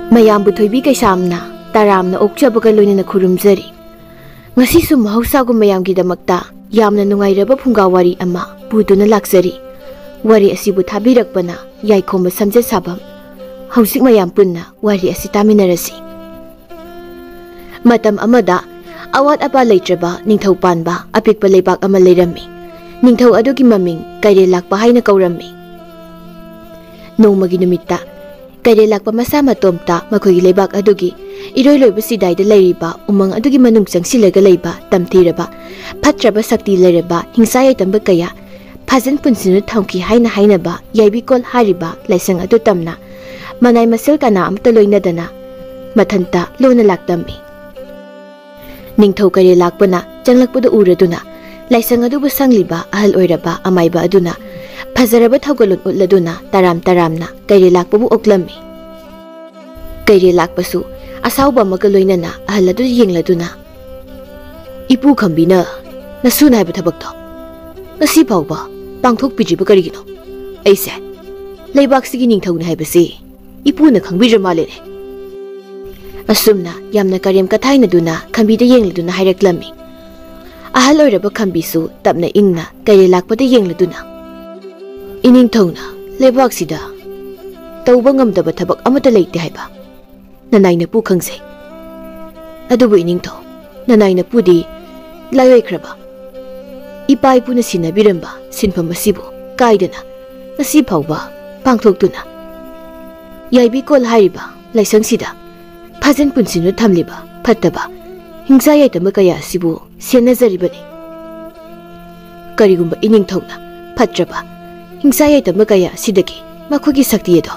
ꯃꯌꯥꯝꯕꯨ ꯊꯣꯏꯕꯤ ꯀꯩꯁꯥꯝꯅ ꯇꯔꯥꯝꯅ ꯑꯣꯛꯆꯕꯒ ꯂꯣꯏꯅꯅ ꯈꯨꯔꯨꯝꯖꯔꯤ꯫ ꯉꯁꯤꯁꯨ ꯃꯍꯧꯁꯥꯒꯨꯝ ꯃꯌꯥꯝꯒꯤꯗꯃꯛꯇ ꯌꯥꯝꯅ ꯅꯨꯡꯉꯥꯏꯔꯕ ꯐꯨꯡꯒꯥ ꯋꯥꯔꯤ ꯑꯃ ꯄꯨꯗꯨꯅ ꯂꯥꯛꯆꯔꯤ꯫ ꯋꯥꯔꯤ ꯑꯁꯤꯕꯨ ꯊꯥꯕꯤꯔꯛꯄꯅ ꯌꯥꯏꯈꯣꯝꯕ ꯁꯝꯖꯦꯠ ꯁꯥꯕꯝ꯫ ꯍꯧꯖꯤꯛ ꯃꯌꯥꯝ ꯄꯨꯟꯅ ꯋꯥꯔꯤ ꯑꯁꯤ ꯇꯥꯃꯤꯟꯅꯔꯁꯤ꯫ ꯃꯇꯝ ꯑꯃꯗ ꯑꯋꯥꯠ ꯑꯄꯥ ꯂꯩꯇ꯭ꯔꯕ ꯅꯤꯡꯊꯧ ꯄꯥꯟꯕ ꯑꯄꯤꯛꯄ ꯂꯩꯕꯥꯛ ꯑꯃ ꯂꯩꯔꯝꯃꯤ꯫ ꯅꯤꯡꯊꯧ ꯑꯗꯨꯒꯤ ꯃꯃꯤꯡ ꯀꯩꯔꯦꯜ ꯂꯥꯛꯄ ꯍꯥꯏꯅ ꯀꯧꯔꯝꯃꯤ꯫ ꯅꯣꯡꯃꯒꯤ ꯅꯨꯃꯤꯠꯇ ꯀꯩꯔꯦꯜ ꯂꯥꯛꯄ ꯃꯁꯥ ꯃꯇꯣꯝꯇ ꯃꯈꯣꯏꯒꯤ ꯂꯩꯕꯥꯛ ꯑꯗꯨꯒꯤ ꯏꯔꯣꯏꯂꯣꯏꯕ ꯁꯤꯗꯥꯏꯗ ꯂꯩꯔꯤꯕ ꯎꯃꯪ ꯑꯗꯨꯒꯤ ꯃꯅꯨꯡ ꯆꯪꯁꯤꯜꯂꯒ ꯂꯩꯕ ꯇꯝꯊꯤꯔꯕ ꯐꯠꯇ꯭ꯔꯕ ꯁꯛꯇꯤ ꯂꯩꯔꯕ ꯍꯤꯡꯁꯥ ꯌꯥꯏꯇꯝꯕ ꯀꯌꯥ ꯐꯥꯖꯟ ꯄꯨꯟꯁꯤꯟꯗꯨꯅ ꯊꯝꯈꯤ ꯍꯥꯏꯅ ꯍꯥꯏꯅꯕ ꯌꯥꯏꯕꯤꯀꯣꯜ ꯍꯥꯏꯔꯤꯕ ꯂꯥꯏꯁꯪ ꯑꯗꯨ ꯇꯝꯅ ꯃꯅꯥꯏ ꯃꯁꯤꯜ ꯀꯅꯥ ꯑꯃꯠꯇ ꯂꯣꯏꯅꯗꯅ ꯃꯊꯟꯇ ꯂꯣꯟꯅ ꯂꯥꯛꯇꯝꯃꯤ꯫ ꯅꯤꯡꯊꯧ ꯀꯩꯔꯦꯜ ꯂꯥꯛꯄꯅ ꯆꯪꯂꯛꯄꯗ ꯎꯔꯗꯨꯅ ꯂꯥꯏꯁꯪ ꯑꯗꯨꯕꯨ ꯁꯪꯂꯤꯕ ꯑꯍꯜ ꯑꯣꯏꯔꯕ ꯑꯃꯥꯏꯕ ꯑꯗꯨꯅ ꯐꯖꯔꯕ ꯊꯧꯒꯜꯂꯣꯟ ꯎꯠꯂꯗꯨꯅ ꯇꯔꯥꯝ ꯇꯔꯥꯝꯅ ꯀꯩꯔꯦꯜ ꯂꯥꯛꯄꯕꯨ ꯑꯣꯛꯂꯝꯃꯤ꯫ ꯀꯩꯔꯦꯜ ꯂꯥꯛꯄꯁꯨ ꯑꯁꯥꯎꯕ ꯑꯃꯒ ꯂꯣꯏꯅꯅ ꯑꯍꯜ ꯑꯗꯨ ꯌꯦꯡꯂꯗꯨꯅ, "ꯏꯄꯨ ꯈꯝꯕꯤꯅ ꯅꯁꯨꯅ ꯍꯥꯏꯕ ꯊꯕꯛꯇꯣ ꯉꯁꯤ ꯐꯥꯎꯕ ꯄꯥꯡꯊꯣꯛꯄꯤꯗ꯭ꯔꯤꯕ ꯀꯔꯤꯒꯤꯅꯣ? ꯑꯩꯁꯦ ꯂꯩꯕꯥꯛꯁꯤꯒꯤ ꯅꯤꯡꯊꯧꯅꯤ ꯍꯥꯏꯕꯁꯤ ꯏꯄꯨꯅ ꯈꯪꯕꯤꯗ꯭ꯔ ꯃꯥꯜꯂꯦꯅꯦ." ꯑꯁꯨꯝꯅ ꯌꯥꯝꯅ ꯀꯔꯦꯝ ꯀꯊꯥꯏꯅꯗꯨꯅ ꯈꯝꯕꯤꯗ ꯌꯦꯡꯂꯗꯨꯅ ꯍꯥꯏꯔꯛꯂꯝꯃꯤ꯫ ꯑꯍꯜ ꯑꯣꯏꯔꯕ ꯈꯝꯕꯤꯁꯨ ꯇꯞꯅ ꯏꯪꯅ ꯀꯩꯔꯦꯜ ꯂꯥꯛꯄꯗ ꯌꯦꯡꯂꯗꯨꯅ, "ꯏꯅꯤꯡꯊꯧꯅ ꯂꯩꯕꯥꯛꯁꯤꯗ ꯇꯧꯕ ꯉꯝꯗꯕ ꯊꯕꯛ ꯑꯃꯠꯇ ꯂꯩꯇꯦ ꯍꯥꯏꯕ ꯅꯅꯥꯏꯅꯄꯨ ꯈꯪꯖꯩ꯫ ꯑꯗꯨꯕꯨ ꯏꯅꯤꯡꯊꯧ, ꯅꯅꯥꯏꯅꯄꯨꯗꯤ ꯂꯥꯏꯑꯣꯏꯈ꯭ꯔꯕ ꯏꯄꯥ ꯏꯄꯨꯅ ꯁꯤꯟꯅꯕꯤꯔꯝꯕ ꯁꯤꯟꯐꯝ ꯑꯁꯤꯕꯨ ꯀꯥꯏꯗꯅ ꯉꯁꯤ ꯐꯥꯎꯕ ꯄꯥꯡꯊꯣꯛꯇꯨꯅ ꯌꯥꯏꯕꯤꯀꯣꯜ ꯍꯥꯏꯔꯤꯕ ꯂꯥꯏꯁꯪꯁꯤꯗ ꯐꯥꯖꯟ ꯄꯨꯟꯁꯤꯟꯗꯨꯅ ꯊꯝꯂꯤꯕ ꯐꯠꯇꯕ ꯍꯤꯡꯁꯥ ꯌꯥꯏꯇꯝꯕ ꯀꯌꯥ ꯑꯁꯤꯕꯨ ꯁꯦꯟꯅꯖꯔꯤꯕꯅꯤ꯫ ꯀꯔꯤꯒꯨꯝꯕ ꯏꯅꯤꯡꯊꯧꯅ ꯐꯠꯇ꯭ꯔꯕ ꯍꯤꯡꯁꯥ ꯌꯥꯏꯇꯝꯕ ꯀꯌꯥ ꯑꯁꯤꯗꯒꯤ ꯃꯈꯣꯏꯒꯤ ꯁꯛꯇꯤ ꯑꯗꯣ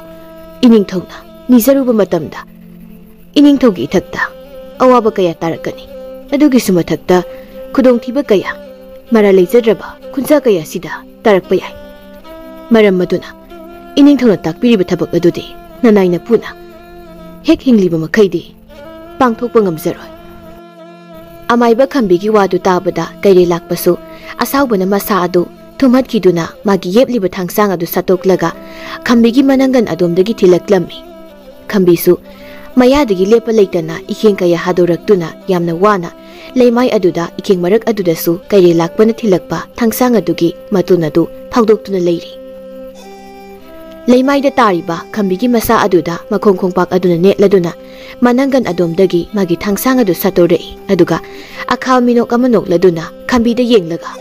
ꯏꯅꯤꯡꯊꯧꯅ ꯅꯤꯖꯔꯨꯕ ꯃꯇꯝꯗ ꯏꯅꯤꯡꯊꯧꯒꯤ ꯏꯊꯛꯇ ꯑꯋꯥꯕ ꯀꯌా ꯇꯥꯔꯛꯀꯅꯤ꯫ ꯑꯗꯨꯒꯤꯁꯨ ꯃꯊꯛꯇ ꯈꯨꯗꯣꯡꯊꯤꯕ ꯀꯌꯥ, ꯃꯔꯥ ꯂꯩꯖꯗ꯭ꯔꯕ ꯈꯨꯟꯖꯥ ꯀꯌꯥ ꯑꯁꯤꯗ ꯇꯥꯔꯛꯄ ꯌꯥꯏ꯫ ꯃꯔꯝ ꯑꯗꯨꯅ ꯏꯅꯤꯡꯊꯧꯅ ꯇꯥꯛꯄꯤꯔꯤꯕ ꯊꯕꯛ ꯑꯗꯨꯗꯤ ꯅꯅꯥꯏꯅꯄꯨꯅ ꯍꯦꯛ ꯍꯤꯡꯂꯤꯕ ꯃꯈꯩꯗꯤ ꯄꯥꯡꯊꯣꯛꯄ ꯉꯝꯖꯔꯣꯏ." ꯑꯃꯥꯏꯕ ꯈꯝꯕꯤꯒꯤ ꯋꯥꯗꯨ ꯇꯥꯕꯗ ꯀꯩꯔꯦꯜ ꯂꯥꯛꯄꯁꯨ ꯑꯁꯥꯎꯕꯅ ꯃꯁꯥ ꯑꯗꯨ ꯊꯨꯝꯍꯠꯈꯤꯗꯨꯅ ꯃꯥꯒꯤ ꯌꯦꯞꯂꯤꯕ ꯊꯥꯡꯁꯥꯡ ꯑꯗꯨ ꯁꯠꯇꯣꯛꯂꯒ ꯈꯝꯕꯤꯒꯤ ꯃꯅꯪꯒꯟ ꯑꯗꯣꯝꯗꯒꯤ ꯊꯤꯜꯂꯛꯂꯝꯃꯤ꯫ ꯈꯝꯕꯤꯁꯨ ꯃꯌꯥꯗꯒꯤ ꯂꯦꯞꯄ ꯂꯩꯇꯅ ꯏꯈꯦꯡ ꯀꯌꯥ ꯍꯥꯗꯣꯔꯛꯇꯨꯅ ꯌꯥꯝꯅ ꯋꯥꯅ ꯂꯩꯃꯥꯏ ꯑꯗꯨꯗ ꯏꯈꯦꯡ ꯃꯔꯛ ꯑꯗꯨꯗꯁꯨ ꯀꯩꯔꯦꯜ ꯂꯥꯛꯄꯅ ꯊꯤꯜꯂꯛꯄ ꯊꯥꯡꯁꯥꯡ ꯑꯗꯨꯒꯤ ꯃꯇꯨꯟ ꯑꯗꯨ ꯐꯥꯎꯗꯣꯛꯇꯨꯅ ꯂꯩꯔꯤ꯫ ꯂꯩꯃꯥꯏꯗ ꯇꯥꯔꯤꯕ ꯈꯝꯕꯤꯒꯤ ꯃꯁꯥ ꯑꯗꯨꯗ ꯃꯈꯣꯡ ꯈꯣꯡꯄꯥꯛ ꯑꯗꯨꯅ ꯅꯦꯠꯂꯗꯨꯅ ꯃꯅꯪꯒꯟ ꯑꯗꯣꯝꯗꯒꯤ ꯃꯥꯒꯤ ꯊꯥꯡꯁꯥꯡ ꯑꯗꯨ ꯁꯠꯇꯣꯔꯛꯏ꯫ ꯑꯗꯨꯒ ꯑꯈꯥ ꯃꯤꯅꯣꯛ ꯑꯃ ꯅꯣꯛꯂꯗꯨꯅ ꯈꯝꯕꯤꯗ ꯌꯦꯡꯂꯒ,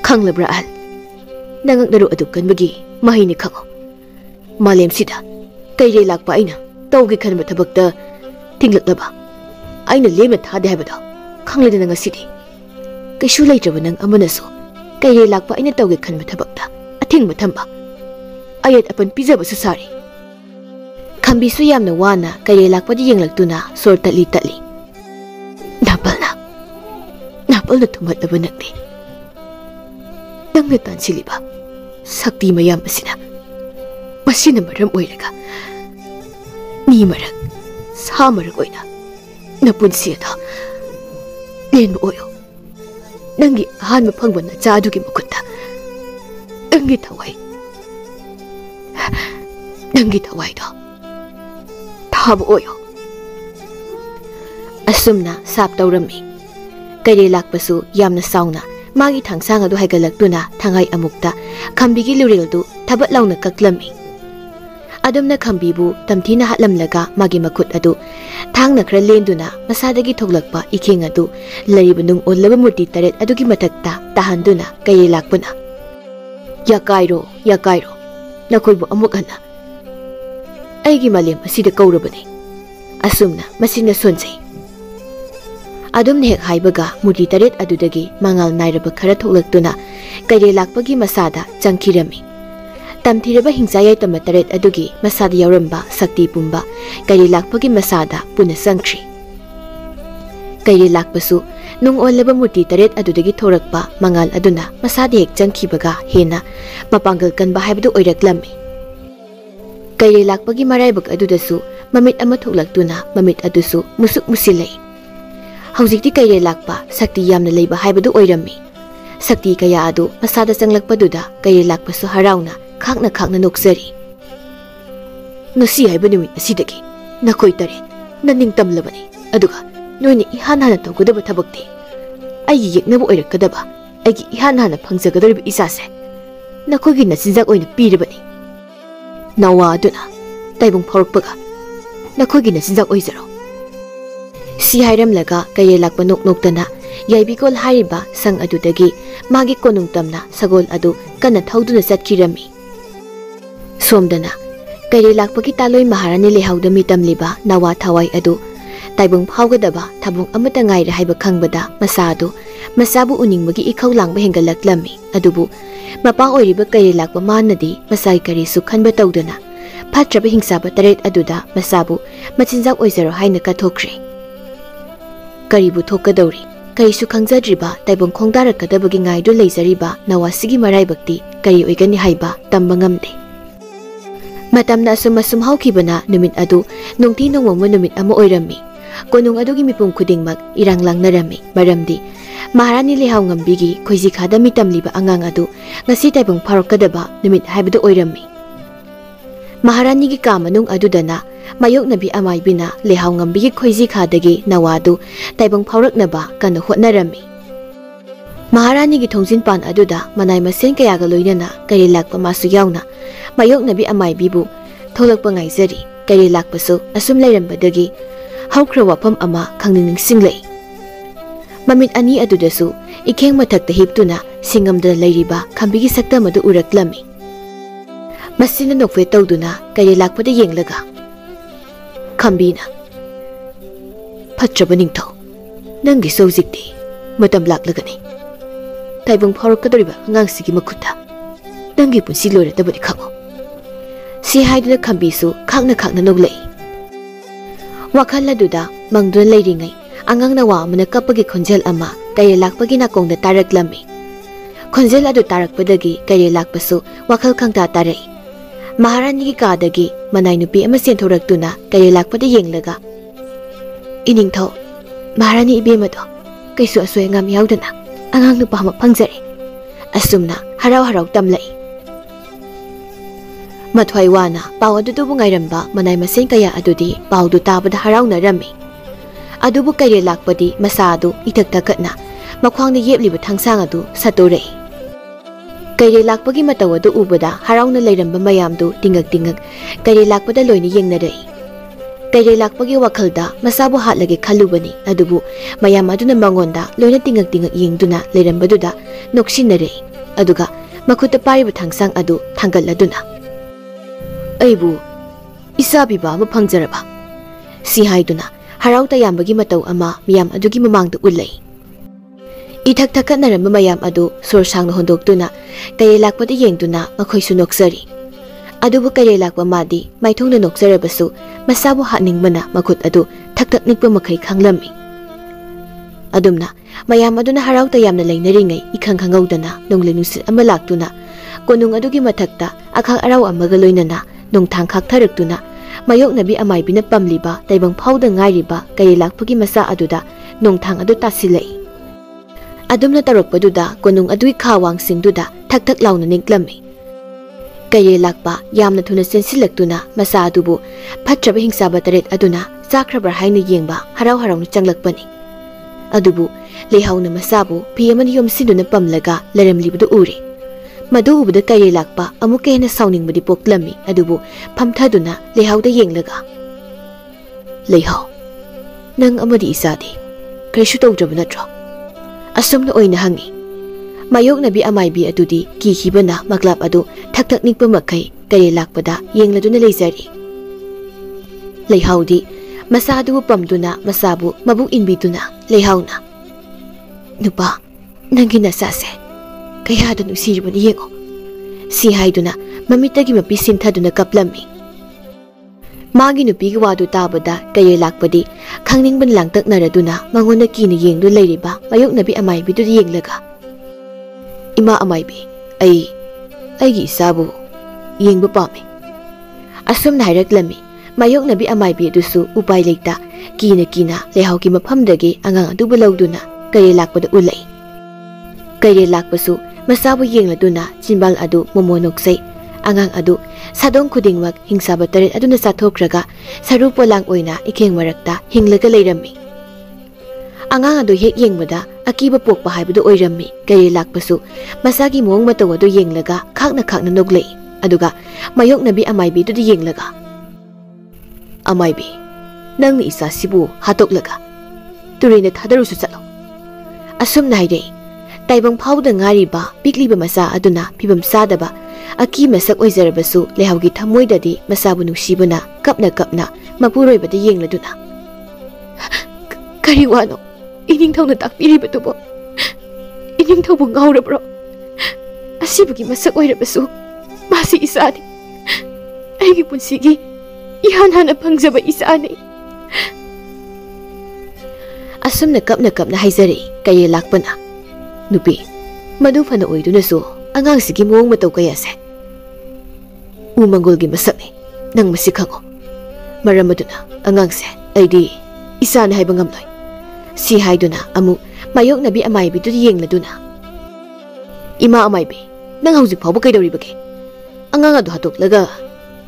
"ꯈꯪꯂꯕ꯭ꯔꯥ ꯑꯍꯜ? ꯅꯉꯛ ꯅꯔꯨ ꯑꯗꯨ ꯀꯟꯕꯒꯤ ꯃꯍꯩꯅꯤ ꯈꯪꯉꯣ꯫ ꯃꯥꯂꯦꯝꯁꯤꯗ ꯀꯩꯔꯦꯜ ꯂꯥꯛꯄ ꯑꯩꯅ ꯇꯧꯒꯦ ꯈꯟꯕ ꯊꯕꯛꯇ ꯊꯤꯡꯂꯛꯂꯕ ꯑꯩꯅ ꯂꯦꯝꯅ ꯊꯥꯗꯦ ꯍꯥꯏꯕꯗꯣ ꯈꯪꯂꯗꯅ ꯉꯁꯤꯗꯤ ꯀꯩꯁꯨ ꯂꯩꯇ꯭ꯔꯕ ꯅꯪ ꯑꯃꯅꯁꯨ ꯀꯩꯔꯦꯜ ꯂꯥꯛꯄ ꯑꯩꯅ ꯇꯧꯒꯦ ꯈꯟꯕ ꯊꯕꯛꯇ ꯑꯊꯤꯡꯕ ꯊꯝꯕ, ꯑꯌꯦꯠ ꯑꯄꯟ ꯄꯤꯖꯕꯁꯨ ꯁꯥꯔꯤ." ꯈꯝꯕꯤꯁꯨ ꯌꯥꯝꯅ ꯋꯥꯅ ꯀꯩꯔꯦꯜ ꯂꯥꯛꯄꯗ ꯌꯦꯡꯂꯛꯇꯨꯅ ꯁꯣꯔ ꯇꯠꯂꯤ ꯇꯠꯂꯤ, "ꯅꯥꯄꯜꯅ ꯊꯨꯝꯍꯠꯂꯕ ꯅꯪꯗꯤ ꯅꯪꯅ ꯇꯥꯟꯁꯤꯜꯂꯤꯕ ꯁꯛꯇꯤ ꯃꯌꯥꯝ ꯑꯁꯤꯅ ꯃꯁꯤꯅ ꯃꯔꯝ ꯑꯣꯏꯔꯒ ꯃꯤ ꯃꯔꯛ ꯁꯥ ꯃꯔꯛ ꯑꯣꯏꯅ ꯅꯄꯨꯟꯁꯤ ꯑꯗꯣ ꯂꯦꯟꯕ ꯑꯣꯏꯌꯣ꯫ ꯅꯪꯒꯤ ꯑꯍꯥꯟꯕ ꯐꯪꯕ ꯅꯆꯥ ꯑꯗꯨꯒꯤ ꯃꯈꯨꯠꯇ ꯅꯪꯒꯤ ꯊꯋꯥꯏꯗꯣ ꯊꯥꯕ ꯑꯣꯏꯌꯣ." ꯑꯁꯨꯝꯅ ꯁꯥꯞ ꯇꯧꯔꯝꯃꯤ꯫ ꯀꯩꯔꯦꯜ ꯂꯥꯛꯄꯁꯨ ꯌꯥꯝꯅ ꯁꯥꯎꯅ ꯃꯥꯒꯤ ꯊꯥꯡꯁꯥꯡ ꯑꯗꯨ ꯍꯥꯏꯒꯠꯂꯛꯇꯨꯅ ꯊꯥꯡꯉꯥꯏ ꯑꯃꯨꯛꯇ ꯈꯝꯕꯤꯒꯤ ꯂꯨꯔꯦꯜꯗꯨ ꯊꯕꯠ ꯂꯥꯎꯅ ꯀꯛꯂꯝꯃꯤ꯫ ꯑꯗꯨꯝꯅ ꯈꯝꯕꯤꯕꯨ ꯇꯝꯊꯤꯅ ꯍꯥꯠꯂꯝꯂꯒ ꯃꯥꯒꯤ ꯃꯈꯨꯠ ꯑꯗꯨ ꯊꯥꯡꯅ ꯈꯔ ꯂꯦꯟꯗꯨꯅ ꯃꯁꯥꯗꯒꯤ ꯊꯣꯛꯂꯛꯄ ꯏꯈꯦꯡ ꯑꯗꯨ ꯂꯩꯔꯤꯕ ꯅꯨꯡ ꯑꯣꯜꯂꯕ ꯃꯨꯔꯇꯤ 8 ꯑꯗꯨꯒꯤ ꯃꯊꯛꯇ ꯇꯥꯍꯟꯗꯨꯅ ꯀꯩꯔꯦꯜ ꯂꯥꯛꯄꯅ, "ꯌꯥꯀꯥꯏꯔꯣ, ꯌꯥꯀꯥꯏꯔꯣ, ꯅꯈꯣꯏꯕꯨ ꯑꯃꯨꯛ ꯍꯟꯅ ꯑꯩꯒꯤ ꯃꯥꯂꯦꯝ ꯑꯁꯤꯗ ꯀꯧꯔꯕꯅꯤ꯫ ꯑꯁꯨꯝꯅ ꯃꯁꯤꯅ ꯁꯣꯟꯖꯩ." ꯑꯗꯨꯝꯅ ꯍꯦꯛ ꯍꯥꯏꯕꯒ ꯃꯨꯔꯇꯤ 8 ꯑꯗꯨꯗꯒꯤ ꯃꯉꯥꯜ ꯅꯥꯏꯔꯕ ꯈꯔ ꯊꯣꯛꯂꯛꯇꯨꯅ ꯀꯩꯔꯦꯜ ꯂꯥꯛꯄꯒꯤ ꯃꯁꯥꯗ ꯆꯪꯈꯤꯔꯝꯃꯤ꯫ ꯇꯝꯊꯤꯔꯕ ꯍꯤꯡꯁꯥ ꯌꯥꯏꯇꯝꯕ 8 ꯑꯗꯨꯒꯤ ꯃꯁꯥꯗ ꯌꯥꯎꯔꯝꯕ ꯁꯛꯇꯤ ꯄꯨꯝꯕ ꯀꯩꯔꯦꯜ ꯂꯥꯛꯄꯒꯤ ꯃꯁꯥꯗ ꯄꯨꯟꯅ ꯆꯪꯈ꯭ꯔꯤ꯫ ꯀꯩꯔꯦꯜ ꯂꯥꯛꯄꯁꯨ ꯅꯨꯡ ꯑꯣꯜꯂꯕ ꯃꯨꯔꯇꯤ 8 ꯑꯗꯨꯗꯒꯤ ꯊꯣꯔꯛꯄ ꯃꯉꯥꯜ ꯑꯗꯨꯅ ꯃꯁꯥꯗ ꯍꯦꯛ ꯆꯪꯈꯤꯕꯒ ꯍꯦꯟꯅ ꯃꯄꯥꯡꯒꯜ ꯀꯟꯕ ꯍꯥꯏꯕꯗꯨ ꯑꯣꯏꯔꯛꯂꯝꯃꯤ꯫ ꯀꯩꯔꯦꯜ ꯂꯥꯛꯄꯒꯤ ꯃꯔꯥꯏꯕꯛ ꯑꯗꯨꯗꯁꯨ ꯃꯃꯤꯠ ꯑꯃ ꯊꯣꯛꯂꯛꯇꯨꯅ ꯃꯃꯤꯠ ꯑꯗꯨꯁꯨ ꯃꯨꯁꯨꯛ ꯃꯨꯁꯤꯜꯂꯛꯏ꯫ ꯍꯧꯖꯤꯛꯇꯤ ꯀꯩꯔꯦꯜ ꯂꯥꯛꯄ ꯁꯛꯇꯤ ꯌꯥꯝꯅ ꯂꯩꯕ ꯍꯥꯏꯕꯗꯨ ꯑꯣꯏꯔꯝꯃꯤ꯫ ꯁꯛꯇꯤ ꯀꯌꯥ ꯑꯗꯨ ꯃꯁꯥꯗ ꯆꯪꯂꯛꯄꯗꯨꯗ ꯀꯩꯔꯦꯜ ꯂꯥꯛꯄꯁꯨ ꯍꯔꯥꯎꯅ ꯈꯥꯛꯅ ꯅꯣꯛꯆꯔꯤ꯫ ngasi haiba numit asidagi nakhoi tare naning tamlabani aduga noine ihan hana tawgudaba thabakti aigi yeknaba oirakadaba aigi ihan hana phangjagadariba isase nakhoigi nasinjak oina piribani nawa aduna taibung phorokpaga nakhoigi nasinjak oizaro si hairamlaga kaye lakpa noknoktana yaibikol hariba sang adudagi magi konung tamna sagol adu kana thauduna satkirami somdana kaye lakpagi taloi maharani lehaudami tamliba nawa thawai adu taibung phawgadaba thabung amata ngaira haiba khangbada masadu masabu uningmagi ikhau langba hengalaklami adubu mapa oiriba kaye lakpa manadi masai kari sukhanba tawdana phatraba hingsaba taret aduda masabu machinjak oizaro haina kathokri karibu thokadauri kaisu khangjadriba taibung khongdarakadabagi ngaidu leizariba nawasigi maraibakti kari oigani haiba tamba ngamde matamna sumasum haukibana numit adu nungti nongmongma numit ama oirami konung adugi mipum khudingmak irang langnarami maramdi maharani lehaw ngambigi khoiji khada mitamliba angang adu ngasi taibung pharokadaba numit haibadu oirami maharani gi kamanung adudana mayok nabi amai bina lehaw ngambigi khoiji khadagi nawadu taibung phauraknaba kana hotnarami maharani gi thongjin pan aduda manai masen kayaga loinana kari lakpa masu yauna mayok nabi amai bibu tholakpa ngaijari kari lakpasu asum lairambadagi hawkhra wafam ama khangning singlei mamit ani adudasu ikheng mathakta hiptuna singamda leiriba khambigi sakta madu uraklami masina nokfe tawduna kari lakpada yenglaga khambina phatraba ningthau nangi sojikti matam laklagani taibung phorokadoriba angangsigi makhutta nangi punsi loiradabadi khango si haiduna khambisu khakna noglei wakhalladuda mangdun leiringai angangna wa amana kapagi khonjel ama kare lakpagi nakongda taraklami khonjel adu tarakpadagi kare lakpasu wakhal khangta tarai maharani gi kadagi manai nupi ama senthoraktuna kare lakpada yenglaga iningthau maharani ibemado kaisu asoi ngam yaudana angang nupa ma phangjare asumna harau tamlai mathwai wana pawadu du bungairamba manai masen kaya adudi pawdu tabada harauna rami adubu kare lakpadi masadu ithak takatna makhwangni yebliba thangsang adu satorei kare lakpagi matawadu ubada harauna leiramba mayamdu tingak kare lakpada loina yengnarei kare lakpagi wakhalda masabu hatlage khalubani adubu mayam aduna mangonda loina tingak yengduna leirambaduda noksinarei aduga makhutta pariba thangsang adu thangalladuna aibu isabiba ma phangjaraba si haiduna harau tayambagi matau ama miyam adugi mamangda ulai ithak thakatnaramba mayam adu sorsangna hondoktuna kare lakpada yengduna makhoisu noksari adubu kare lakpa madi maithongna noksarabasu masabu hatningmana makhut adu thak nikpa makhai khanglami adumna mayam aduna harau tayamna leinari ikhang khangaudana nonglenusit ama laktuna konung adugi mathakta akhak arau amaga loinana nongthang khaktharaktuna mayok nabi amai bina pamliba taibang phauda ngairiba kare lakpagi masa aduda nongthang adu tasilai adumna tarokpaduda konung adui khawang singduda thak launa ninglami kare lakpa yamna thuna sensilaktuna masa adubu phatraba hingsaba taret aduna chakrabar haina yengba harau changlakpani adubu lehauna masabu piyamani yomsiduna pamlaga laramlibudu uri madu ubda kare lakpa amuke hena sauningmadi poklami adubu phamthaduna lehauda yenglaga lehau nang amadi isadi kaisu tawdraba natro asumna oina hangi mayok nabi amai bi adudi ki hibana maklab adu thak nikpa makai kare lakpada yengladuna leizari lehaudi masadu pamduna masabu mabu inbiduna lehauna nupa nangina sase kayada nusiribani yengo si haiduna mamitagi mapi sinthaduna kaplami magi nupi gi wadu tabada kare lakpadi khangningban langtaknaraduna mangona kina yengdu leiriba mayok nabi amai bidu yenglaga ima amai bi aigi isabu yengba pami asumna hairaklami mayok nabi amai bi dusu upai leita kina lehauki maphamdagi angang adu balauduna kare lakpada ulai kare lakpasu masabu yengladuna chimbal adu momonoksai Angang adu sadong khudingmak hingsaba taret aduna sathokraga saru polang oina ikheng marakta hinglaga leirammi. Angang adu hek yengmada akiba pokpa haibadu oirammi kare lakpasu masagi mong mataw adu yenglaga khakna noglei aduga mayok nabi amaibi du yenglaga amaibi nang ni isa sibu hatoklaga turina thadarusu chalo asum naide taibang phawda ngari ba pikliba masa aduna pibam sadaba aki masak oizarabasu lehawgi thamoidadi masabu nungsibuna kapna mapuroibada yengladuna kari wano ining thawna takpiribatubo ining thawbu ngaurabro asibugi masak oirabasu masi isani aigi punsigi ihan hana pangjaba isani asumna kapna haizari kaye lakpana nupi madu fana oidunasu angang sigi mong mataw kayase umangolgi masakni nang masikhango maramaduna angang se aidi isana haiba ngamloi si haiduna amu mayok nabi amaibi du yengladuna ima amaibi nang hauzik phawba kaidoribage angang adu hatoklaga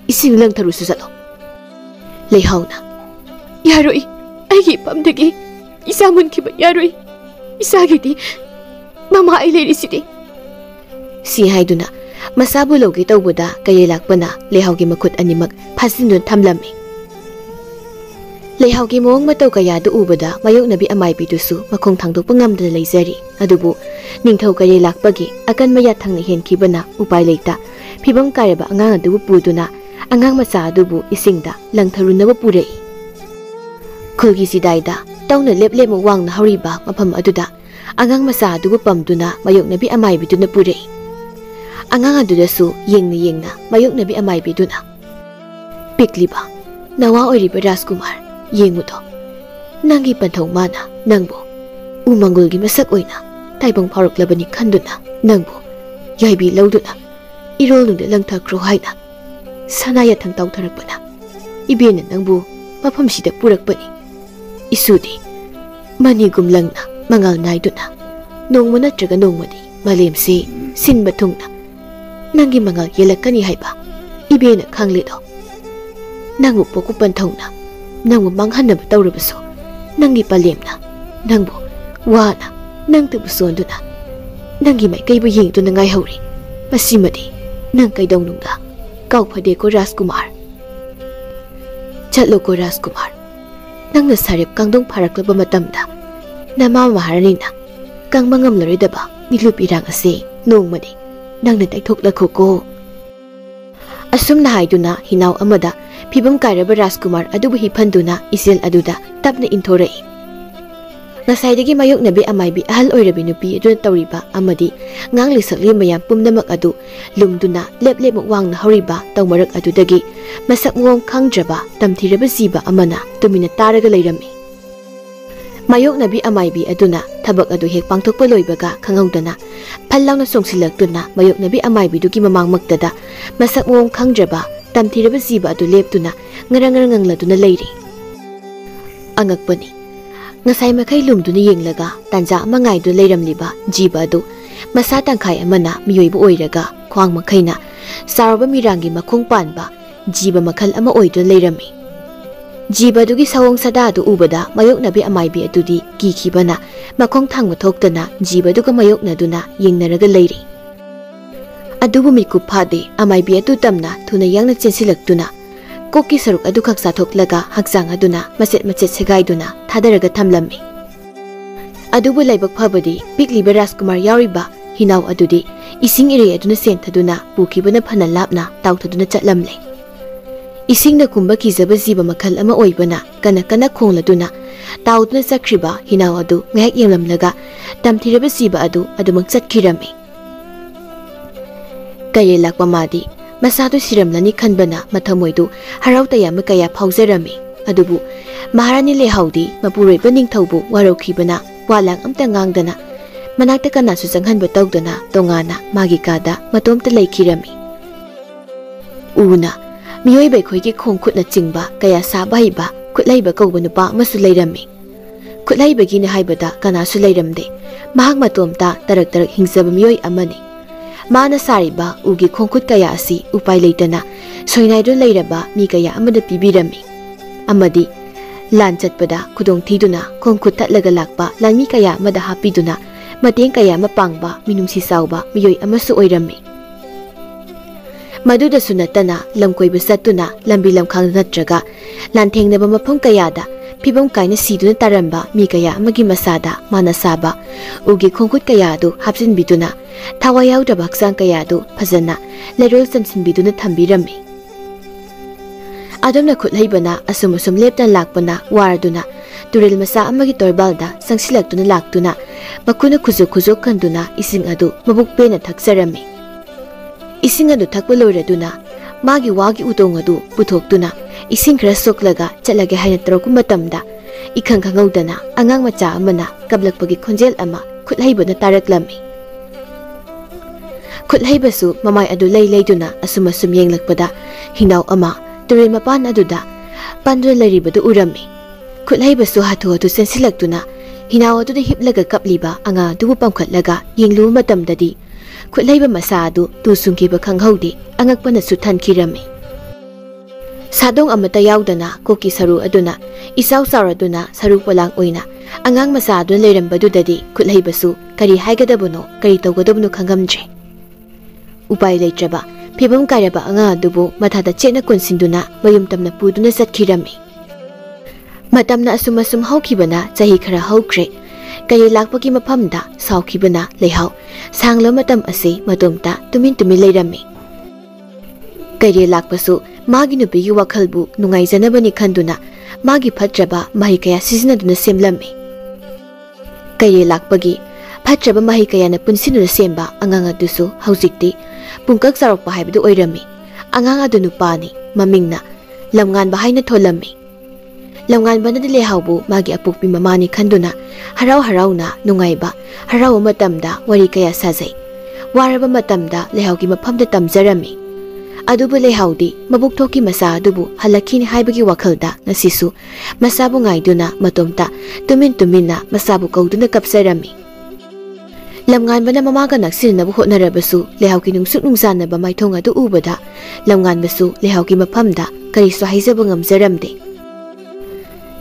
ising lang tharusu salo leihauna yaroi aigi pamdagi isa munkiba yaroi isagidi mama ai lerisidi si haiduna masabu logi tawbuda kaye lakpana lehawgi makhut animak phasinun thamlami lehawgi mong mataw kaya du ubada mayok nabi amaibi dusu makhong thangdokpa ngamdana leizari adubu ningthau kaye lakpagi akan maya thangna henkibana upai leita phibam kareba angang adu puduna angang macha adubu isingda langtharunaba purei khulgi sidaida tawna leplep mo wangna hariba mafam aduda angang macha adubu pamduna mayok nabi amaibi duna purei angang adudasu yengna mayok nabi amaibi duna pikliba nawa oiriba Rajkumar yengudo nangi panthau mana nangbo umangulgi masak oina taibang pharaklabani khanduna nangbo yaibi lauduna irol nungde langthakro haina sanaya thang tawtharakpana ibena nangbu mafamsida purakpani isudi manigum langna mangal naiduna nongma natraga nongmadi malemsi sinba thungna nangi mangal yelakani haiba ibena khangledo nangu poku panthauna nangbu manghanaba tawrabaso nangi palemna nangbu wana nangtabu sonduna nangi mai kaibu yengduna ngai hauri masimadi nang kaidawnungda kawphade ko Rajkumar chatlo ko Rajkumar nangna sarep kangdong pharaklaba matamda nama maharanina kangma ngamlaridaba milup irang ase nongmadi nangna taithokla khoko asumna haiduna hinaw amada phibam kairaba Rajkumar adubu hiphanduna isel aduda tapna inthorei ngasaidagi mayok nabi amaibi ahal oirabi nupi aduna tawriba amadi ngang lisakli mayam pumnamak adu lumduna leplep wangna horiba tawmarak adudagi masak ngom khangdraba tamthiraba jiba amana tumina taraga leirami mayok nabi amaibi aduna thabak adu hek pangthokpa loibaga khanghaudana phallawna songsilaktuna mayok nabi amaibi dugi mamangmaktada masak ngom khangdraba tamthiraba jiba adu leptuna ngarang ngangladuna leiri angakpani ngasai makai lumduna yenglaga tanja mangai du leiramliba jiba adu masa tangkhai amana miyoiba oiraga khwang makhaina sarba mirangi makhong panba jiba makhal ama oidun leirami jiba dugi sawong sada du ubada mayok nabi amaibi adudi kikhibana makhong thangma thoktana jiba duga mayok naduna yengnaraga leiri adubu mikup phade amaibi atu tamna thuna yangna chensilaktuna koki saruk adu khak sathoklaga hakjang aduna machet segaiduna thadaraga thamlami adubu laibak phabadi pikliba Rajkumar yauriba hinaw adudi ising ire aduna senthaduna pukhibana phana lapna tawthaduna chatlamle isingna kumba kijaba jiba makhal ama oibana kana khongladuna tawduna chakriba hinaw adu ngak yenglamlaga tamthiraba jiba adu adumak chatkirami kaye lakpa madi masadu siramlani khanbana mathamoidu harauta yama kaya phawjarami adubu maharani lehaudi mapuroiba ningthaubu warokhibana walang amta ngangdana manakta kanasu janghanba tawdana tongana magi kada matomta leikhirami una miyoibai khoigi khongkhutna chingba kaya sabaiba khutlaiba kawba nupa masu leirami khutlaibagi ne haibada kanasu leiramde mahak matomta tarak hingjaba miyoi amani Mana sariba ugi khongkhut kaya asi upai leitana soinaidun leiraba mi kaya amada pibirami. Amadi lan chatpada khudong thiduna khongkhut thatlaga lakpa lanmi kaya amada hapiduna mateng kaya mapangba minungsi sauba miyoi amasu oirami. Maduda sunatana lamkoiba satuna lambi lamkhang natraga lanthengnaba mafam kayada pibam kaina siduna taramba mi kaya amagi masada mana saba ugi khongkhut kaya du hapsin biduna thawa yaudaba haksang kaya du phajana lerol samsin biduna thambirami. Adamna khutlaibana asum leptan lakpana waraduna turil masa amagi torbalda sangsilaktuna laktuna makuna khuzu kanduna ising adu mabuk pena thaksarami. Ising adu thakpa loiraduna magi wagi utong adu puthokduna ising khara soklaga chalage haina tarku matamda ikhang khangaudana angang macha amana kablakpagi khonjel ama khutlaibana taraklami. Khuthlaibasu mamai adu leiduna asum yenglakpada hinaw ama turil mapan aduda pandra laribadu urami. Khuthlaibasu hatu sensilaktuna hinaw aduda hiplaga kapliba anga dubu pamkhatlaga yenglu matamdadi khuthlaiba masa adu tusungkiba khanghaude angakpanasu thankirami. Sadong amata yaudana koki saru aduna isaw saraduna saru palang oina angang masa adu leirambadudadi khuthlaibasu kari haigadabuno kari tawgadabuno khangamdre. Upai leitraba phibam kairaba anga adubu mathada chena konsinduna mayum tamna puduna satkirami. Matamna asum haukibana chahi khara haukre kari lakpagi mapamda saukibana leihau sanglo matam ase matomta tumin leirami. Kari lakpasu magi nupigi wakhalbu nungaijanabani khanduna magi phatraba mahi kaya sizinaduna semlami. Kari lakpagi phatraba mahi kayana punsinuna semba angang adusu haujikti pungkak sarokpa haibadu oirami. Angang adu nupani mamingna lamnganba haina tholami. Lamnganba na lehaubu magi apukpi mamani khanduna harau-harauna nungaiba harau matamda wari kaya sajai. Waraba matamda lehaugi maphamda tamjarami. Adubu lehaudi mabuk thoki masa adubu halakhini haibagi wakhalda ngasisu masabu ngaiduna matomta tuminna masabu kauduna kapsarami. Lamnganbana mamaga naksinabu hotnarabasu lehaugi nungsuk nungsanaba maithong adu ubada lamnganbasu lehaugi maphamda karisu haijaba ngamjaramde.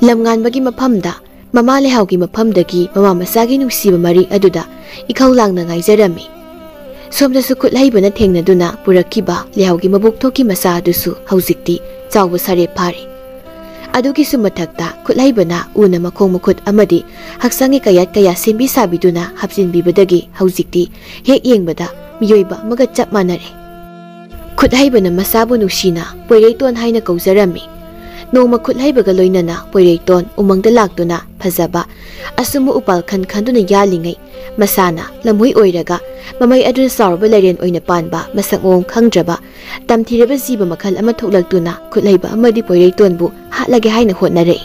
Lamnganbagi maphamda mama lehaugi maphamdagi mama masagi nungsiba mari aduda ikhau langna ngaijarami. Somdasu khutlaibana thengnaduna purakiba lehaugi mabuk thoki masa adusu haujikti chawba sare phari. Adugi sumathakta khutlaibana una makhong makhut amadi haksangi kayat kaya sembi sabiduna hapjinbibadagi haujikti hek yengbada miyoiba maga chap manare. Khutlaibana masabu nushina poireiton haina kaujarami. Noma khuthlaibaga loinana poireiton umangda lakduna phajaba asumu upal khanduna yalingai masana lamhui oiraga mamai aduna sarba laren oina panba masangong khangdraba tamthiraba jiba makhal ama thoklaktuna khuthlaiba amadi poireitonbu hatlage haina hotnarei.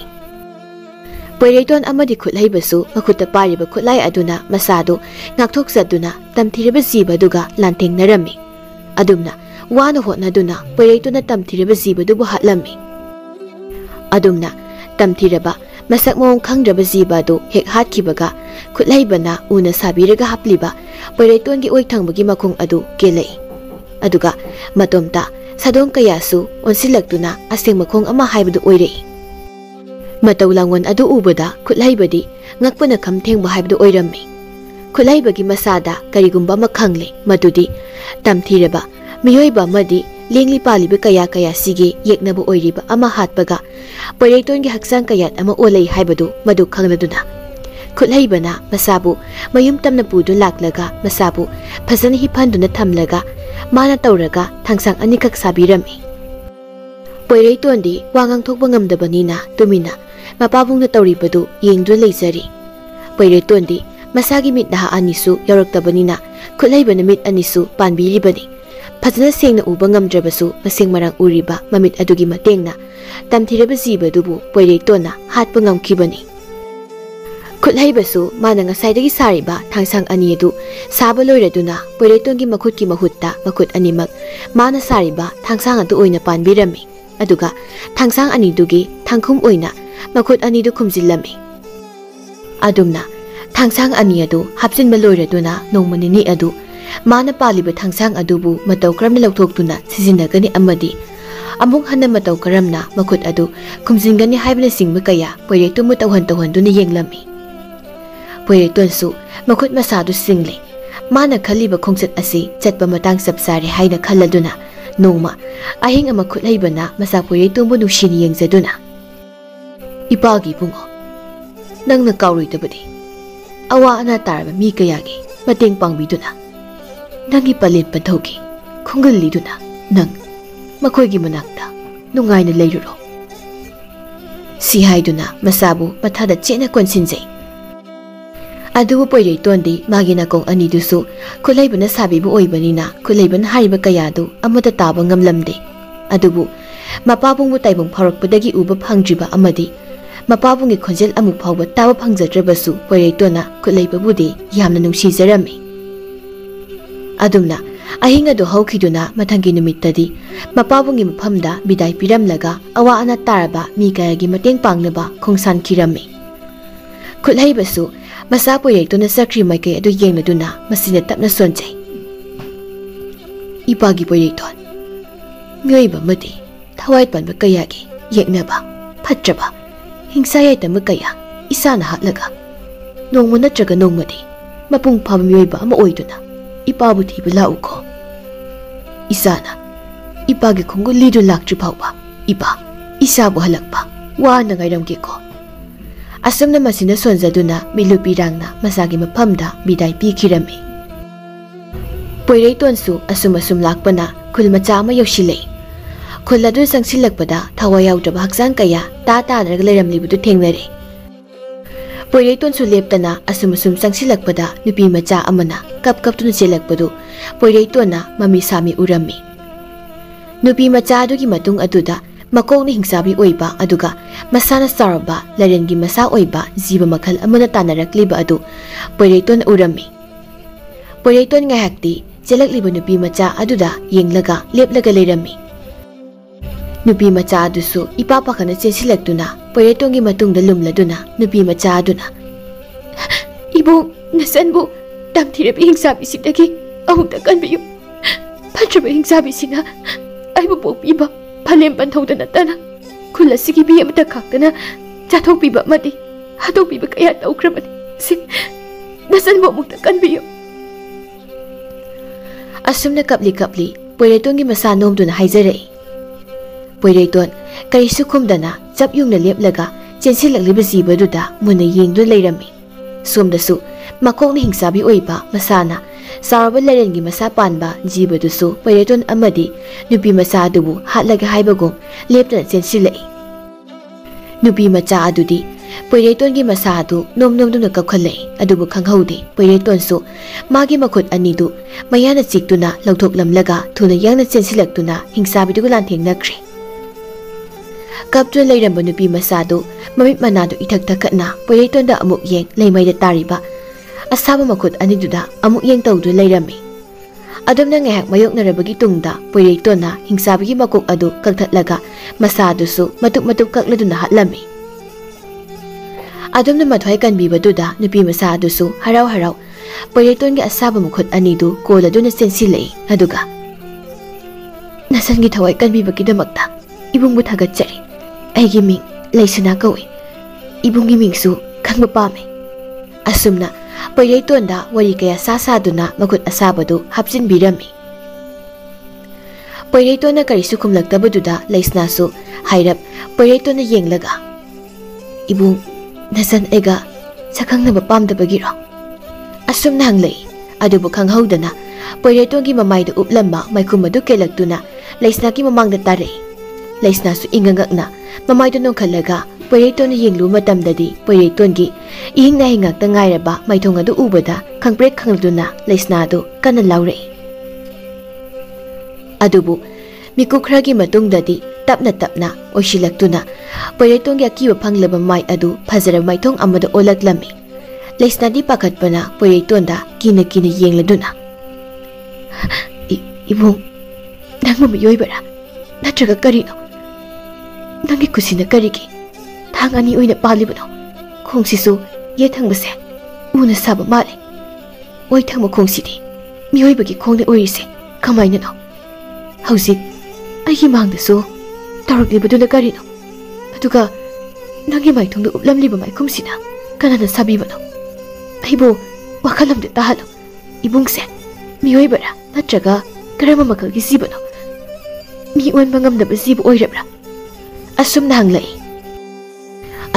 Poireiton amadi khuthlaibasu makhutta pariba khuthlai aduna masado ngakthoksaduna tamthiraba jiba duga lanthengnarami. Adumna wana hotnaduna poireitona tamthiraba jiba dubu hatlami. Adumna tamthiraba masak mong khangdraba jiba do hek hatkibaga khutlaibana una sabiraga hapliba poireitongi oithangbugi makhong adu kelei. Aduga matomta sadong kayasu onsilaktuna aseng makhong ama haibadu oirei. Mataulangon adu ubada khutlaibadi ngakpana khamthengba haibadu oirami. Khutlaibagi masada karigumba makhangle madudi tamthiraba miyoiba madi lengli paliba kaya sige yeknabu oiriba ama hatbaga poireitongi haksang kayat ama olei haibadu madu khangladuna khutlaibana masabu mayum tamna pudun laklaga masabu phajana hiphanduna thamlaga mana tauraga thangsang anikak sabirami. Poireitondi wangang thokba ngamdabanina tumina mapabungna tauribadu yengduna leijari. Poireitondi masagi mit daha anisu yaraktabanina khutlaibana mit anisu panbiribani. Phajana sengna uba ngamdrabasu maseng marang uriba mamit adugi matengna tamthiraba jiba dubu poireitona hatpa ngamkhibani. Khuthlaibasu mana ngasaidagi sariba thangsang ani adu saba loiraduna poireitongi makhutki mahutta makhut animak mana sariba thangsang adu oina panbirami. Aduga thangsang ani dugi thangkhum oina makhut ani du khumjillami. Adumna thangsang ani adu hapjinba loiraduna nongmanini adu Mana paliba thangsang adubu matau karamna lauthokuna sizinagani amadi amung hanna matau karamna makut adu kumjingani haibna singma kaya poireitu mu tawhan duna yenglami poireiton su makut masadu singli mana khaliba khongchat asi chatpa matang sapsari haina khalladuna noma ahing ama khulaibana masa poireitu mu nushini yengzaduna ipagi bungo nangna kauruitabadi awa ana tarba mi kayagi mateng pangbiduna nangi palit padhogi khongaliduna nang makoigi manakta nungaina leiruro si haiduna masabu mathada chena konsinjai adubu poireitondi magina kong anidusu khulaibana sabibu oibanina khulaibana hariba kayadu amada taba ngamlamde adubu mapabungbu taibung pharakpadagi uba phangjiba amadi mapabungi khonjel amuk phawba taba phangjadrabasu poireitona khulaibabudi yamna nungsizarami adumna ahinga do hawkhiduna mathangi numittadi mapabungi maphamda bidai piramlaga awa ana taraba mi kayagi mateng pangnaba khongsan khirami khulhaibasu masa poireitona sakri maikay adu yengladuna masina tapna sonjai ipagi poireiton myoiba mati thawai panba kayagi yeknaba phatraba hingsa yaitama kaya isana hatlaga nongma natraga nongmadi mapung phaba myoiba ama oiduna ipabu thiba lauko isana ipagi khongu lidu lakju phawba ipa isabu halakpa wana ngairamge ko asumna masina sonjaduna milupi rangna masagi maphamda bidai pikhirami poireiton su asum lakpana khulmacha ama yoshilei khuladu sangsilakpada thawai yaudaba haksang kaya ta darag leiramlibudu thengnare poireiton su leptana asum sangsilakpada nupi macha amana kap tuna chelakpadu poireitona mami sami urami nupi macha adugi matung aduda makongni hingsabi oiba aduga masana saraba larengi masa oiba jiba makhal amana tanarakliba adu poireiton urami poireiton ngahakti chelakliba nupi macha aduda yenglaga leplaga leirami nupi macha adusu ipa pakhana chesilaktuna poireitongi matungda lumladuna nupi macha aduna ibu nasanbu damthirabi hingsabi sidagi amukta kanbiyu phatraba hingsabi sina aibu pokpiba phalem panthauda natana khula sigi bi amata khaktana chathokpiba mati hadokpiba kaya taukrabani sing nasanbu amukta kanbiyu asumna kapli poireitongi masa nomduna haijarei poireiton karisu khumdana chabyungna leplaga chensilagliba jibaduda muna yengdu leirami somdasu makokni hingsabi oiba masana saraba larengi masa panba jibadusu poireiton amadi nupi macha adubu hatlaga haibagom leptana chensilai nupi macha adudi poireitongi masa adu nomduna kakhalai adubu khanghaudi poireiton su magi makhut anidu mayana chiktuna lauthoklamlaga thuna yangna chensilaktuna hingsabidugu lanthengnakhre kaptu leiramba nupi masadu mamit manadu ithak thakatna poireitonda amuk yeng leimaida tariba asaba makhut aniduda amuk yeng tawdu leirami adumna ngahak mayoknarabagi tungda poireitona hingsabagi makok adu kakthatlaga masadusu matuk kakladuna hatlami adumna mathwai kanbibaduda nupi masadusu harau poireitongi asaba makhut anidu koladuna sensilei aduga nasangi thawai kanbibagi damakta ibungbu thagatchari aigi ming leisana kawi ibungi mingsu khangba pame asumna poireitonda wari kaya sasaduna makut asabadu hapjin birami poireitona karisu khumlaktabaduda leisnasu hairap poireitona yenglaga ibung nasan ega sakhangnaba pamdabagiro asumna hanglei adubu khanghaudana poireitongi mamaida uplamba maikhumadu kelaktuna leisnaki mamangda tare leisnasu ingangakna mamaido nongkhalaga poireiton yenglu matamdadi poireitongi ihingna hingakta ngairaba maithong adu ubada khangprek khangladuna leisnadu kana laurei adubu mikukhragi matungdadi tapna oisilaktuna poireitongi akiba phanglaba mai adu phajara maithong amada olaklami leisnadi pakhatpana poireitonda kina yengladuna ibung nangma miyoibara natraga karino nangi kusina karigi thangani oina palibano khongsisu ye thangbase una saba male oi thangma khongsidi miyoibagi khongna urise kamaina no hauzik ai mangdasu taraklibaduna karino aduga nangi maithongda uplamliba maikhumsina kanana sabibano aibo wakhalamde tahalo ibungse miyoibara natraga karama makalgi sibano mi onba ngamdaba sibu oirabra asumna hanglai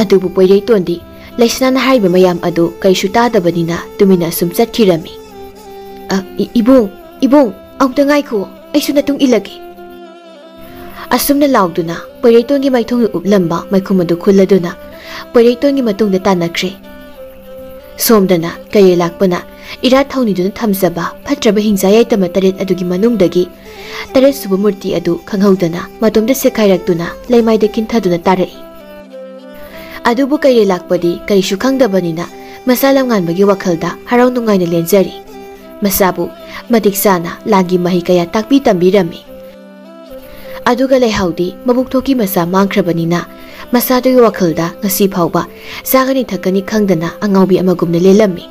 adubu poirei tondi laisnana haiba mayam adu kaisu tadabanina tumina asum chathirami ibung auta ngaikho aisu natung ilagi asumna lauduna poireitongi maithong uplamba maikhumadu khuladuna poireitongi matungda tanakre somdana kaye lakpana ira thauni duna thamjaba phatraba hingjayai tama taret adugi manungdagi taret suba murti adu khanghaudana matomda sekhairakduna leimaida kinthaduna tarai adubu kaye lakpadi kaisu khangdabanina masalam nganbagi wakhalda harau nungaina lenjari masabu madiksana langi mahi kaya takpi tambirami aduga lehaudi mabuk thoki masa mangkhrabanina masadu wakhalda ngasi phauba sagani thakani khangdana angaubi amagumna lelami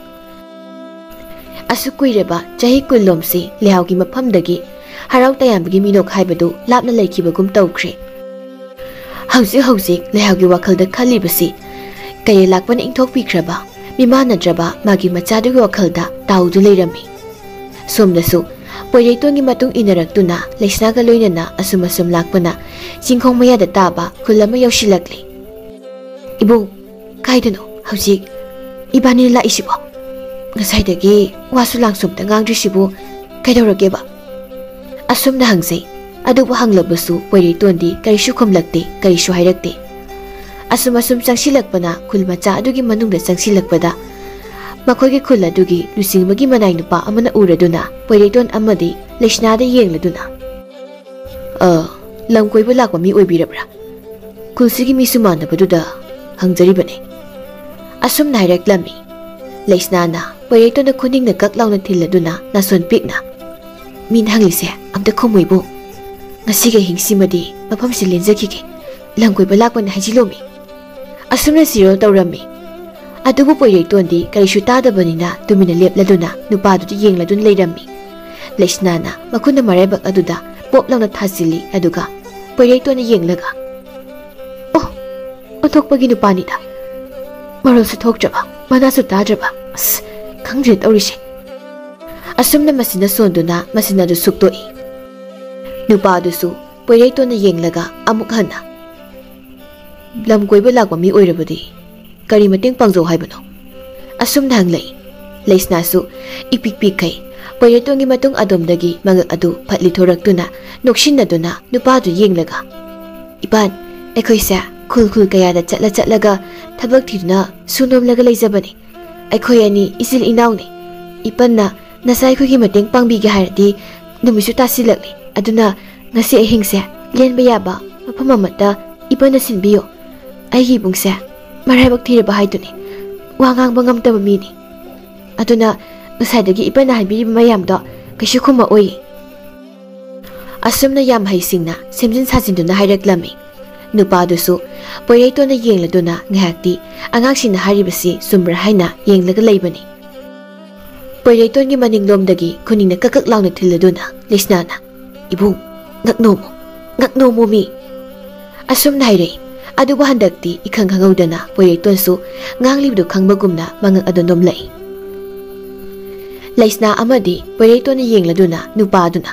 asukui-reba chahi kullomsi lehaugi maphamdagi harau tayambagi minok haibadu lapna leikibagum tawkhre hauzik lehaugi wakhalda khalibasi kaye lakpana ingthokpikhraba mimanadraba magi machadugi wakhalda taudu leirami somdasu poireitongi matung inaraktuna leisnaga loinana asum lakpana chingkhong mayada taba khulama yausilakli ibung kaidano hauzik ibani la isibo ngasaidagi wasu langsumta ngangdrisibu kaidorageba asumna hangsei adubu hanglabasu poireitondi karisu khomlakte karisu hairakte asum changsilakpana khulmacha adugi manungda changsilakpada makogi khul adugi lusingmagi manai nupa amana uraduna poireiton amadi leisnada yengladuna lamkoiba lakwa mi oibirabra kulsigi mi sumandabaduda hangjaribane asumna hairaklami leisnana poireiton khuningna kaklauna thiladuna nason pikna min hanglise amta khomoibo ngasiga hingsimadi mafam silenjakige lamkoiba lakwana hajilomi asumna siro tawrami adubu poireitondi karisu tadabanina tumina lepladuna nupadudi yengladun leirami leisnana makunda maraibak aduda poplauna thasili aduga poireitona yenglaga othokpagi nupanida marosu thokjaba manasu tadraba khangre tawrise asumna masina sonduna masina du suktoi nupadusu poireitona yenglaga amuk hana lamkoiba lakwa mi oirabadi kari mateng pangjo haibano asumna hanglai leisnasu ipikpikai poireitongi matung adomdagi mangak adu phatli thoraktuna noksinaduna nupadu yenglaga ipan ekhoisa khul kayada chatlaga thabak thiduna sunomlaga leijabani aikhoi ani isil inauni ipanna nasai khogi mateng pangbi ge hardi numisu tasilakli aduna ngasi ahingse lenba yaba mafam amata ipanna sinbiyo aigi bungse maraibak thiraba haiduni wangang bangam taba mini aduna ngasaidagi ipana haibiri mayamdo kaisu khuma oi asumna yam haisingna semjin sajinduna hairaklami nupadusu poireitona yengladuna ngahakti angangsina haribasi sumbra haina yenglaga leibani poireitongi maninglomdagi khuningna kakak launa thiladuna leisnana ibung ngaknomo mi asumna hairei adubu handakti ikhang khangawdana poireitonsu nganglibdu khangbagumna mangang adonom lai leisna amadi poireitona yengladuna nupaduna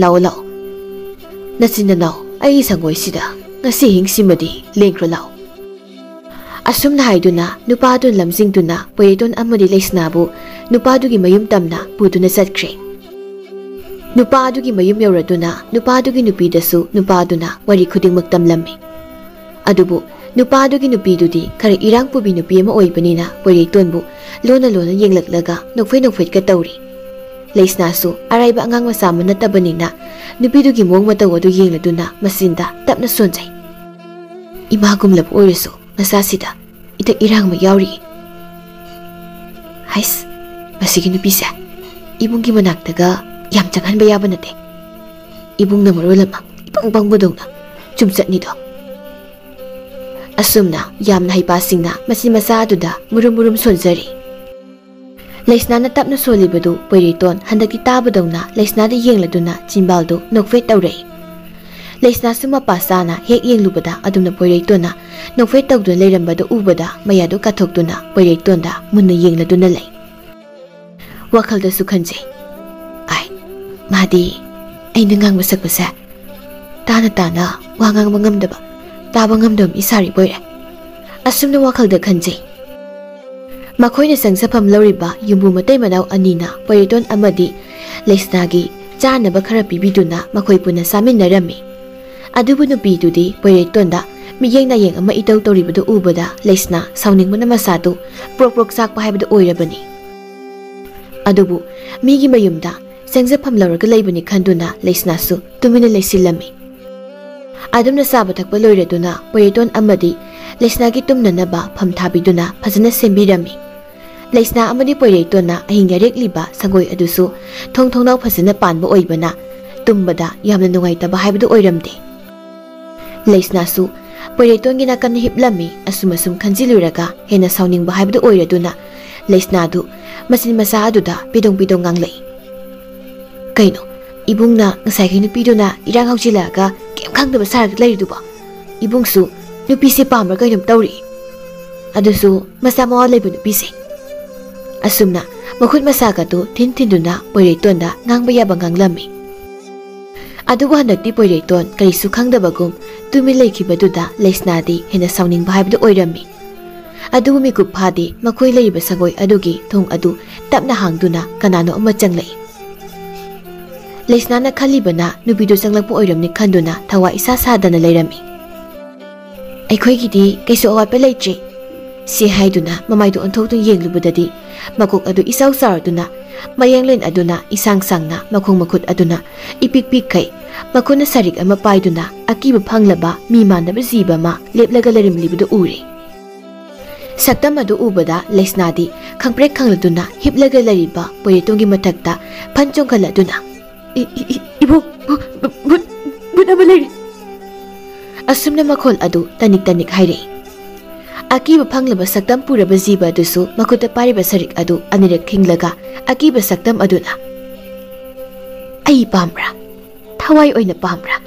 lao nasinna naw ai sangoisida ngasi hingsimadi lengkro lao asumna haiduna nupadun lamjingduna poireiton amadi leisnabu nupadugi mayum tamna puduna chatkre nupadugi mayum yauraduna nupadugi nupidasu nupaduna wari khudingmak tamlami adubu nupadugi nupidudi khara irang pubi nupi ama oibanina poireitonbu lona yenglaklaga nokfei ka tawri leisnasu araiba angang masama natabanina nupidugi mong mataw adu yengladuna masinda tapna sonjai imagumlab oirasu nasasida itak irang ma yauri hais masigi nupisa ibunggi manaktaga yam changhanba yaba nate ibungna marolama ipang bodongna chumchatni do asumna yamna haipasingna masi masa aduda murum sonjari Leisna tapna solibadu Poireiton handaki tabadawna Leisna da yengladuna Chinbaldo nokfet tawrei. Leisna suma pasana hek yenglubada adumna Poireitona nokfet tawduna leirambada ubada mayado kathokduna Poireitonda munna yengladuna lei. Wakhalda su khanjei. Ai, madi aina ngangba sakbasa. Tana wa ngangba ngamdaba. Taba ngamdam isari boire. Asumna wakhalda khanjei. Makoina sangsapam loriba yumbu matai manau anina Poireiton amadi Leisnagi chanaba khara pibiduna makoi puna saminarami. Adubu nupidudi Poireitonda miyengna yeng ama itau toribadu ubada Leisna sauningmana masadu prok sakpa haibadu oirabani. Adubu migi mayumda sangsapam lorga leibani khanduna Leisna su tumina leisilami. Adumna saba thakpa loiraduna Poireiton amadi Leisnagi tumnanaba phamthabiduna phajana sembirami. Leisna amadi Poireitona ahinga rekliba sangoi adusu thongthongnaw phajana panba oibana tumbada yamna nungaitaba haibadu oiramde. Leisna su Poireitongi nakan hiplami asumasum khanjiluraga hena sauningba haibadu oiraduna Leisna du masin masa aduda pidong nganglei. Kaino ibungna ngasai kai nupiduna irang haujilaga kem khangdaba sarag leiriduba ibungsu nupise pamra kainum tawri adusu masa mawa leibu nupise. Asumna makhut masaka tu tinduna Poireitonda ngangba yaba nganglami. Adubu handakti Poireiton karisu khangdabagum tumi leikibaduda Leisnadi hena sauningba haibadu oirami. Adubu mikup phadi makhoi leiba sagoi adugi thong adu tapna hangduna kanano ama changlei. Leisnana khalibana nupidu changlakpu oiramni khanduna thawa isa sadana leirami. Aikhoigidi kaisu awatpa leitri. Si haiduna mamaidu onthoktung yenglubadadi makok adu isau saraduna mayenglen aduna isang sangna makhong makhut aduna ipik kai makuna sarik ama paiduna akiba phanglaba mi mandaba jiba ma leplaga lerimlibudu uri. Saktam adu ubada Leisnadi khangprek khangladuna hiplaga leriba Poireitongi mathakta phanchong khaladuna ibu but abaleri. Asumna makhol adu tanik hairei. Akiba phanglaba saktam puraba jiba dusu makuta pariba sarik adu anirek khinglaga akiba saktam aduna ai pamra thawai oina pamra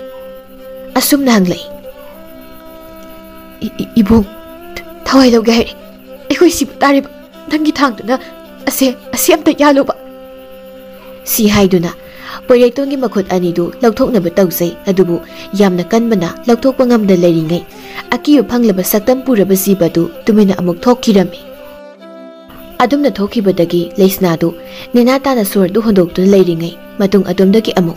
asum nanglei. Ibung thawai loge hai ekoi si tariba nangi thangduna ase amta yaluba. Si haiduna Poireitongi makhut anidu lauthoknaba tawsai adubu yamna kanbana lauthokpa ngamda leiringai akiba phanglaba saktam puraba jibadu tumina amuk thokkirami. Adumna thokkibadagi Leisna du nena tana surdu hondoktuna leiringai matung adumdagi amuk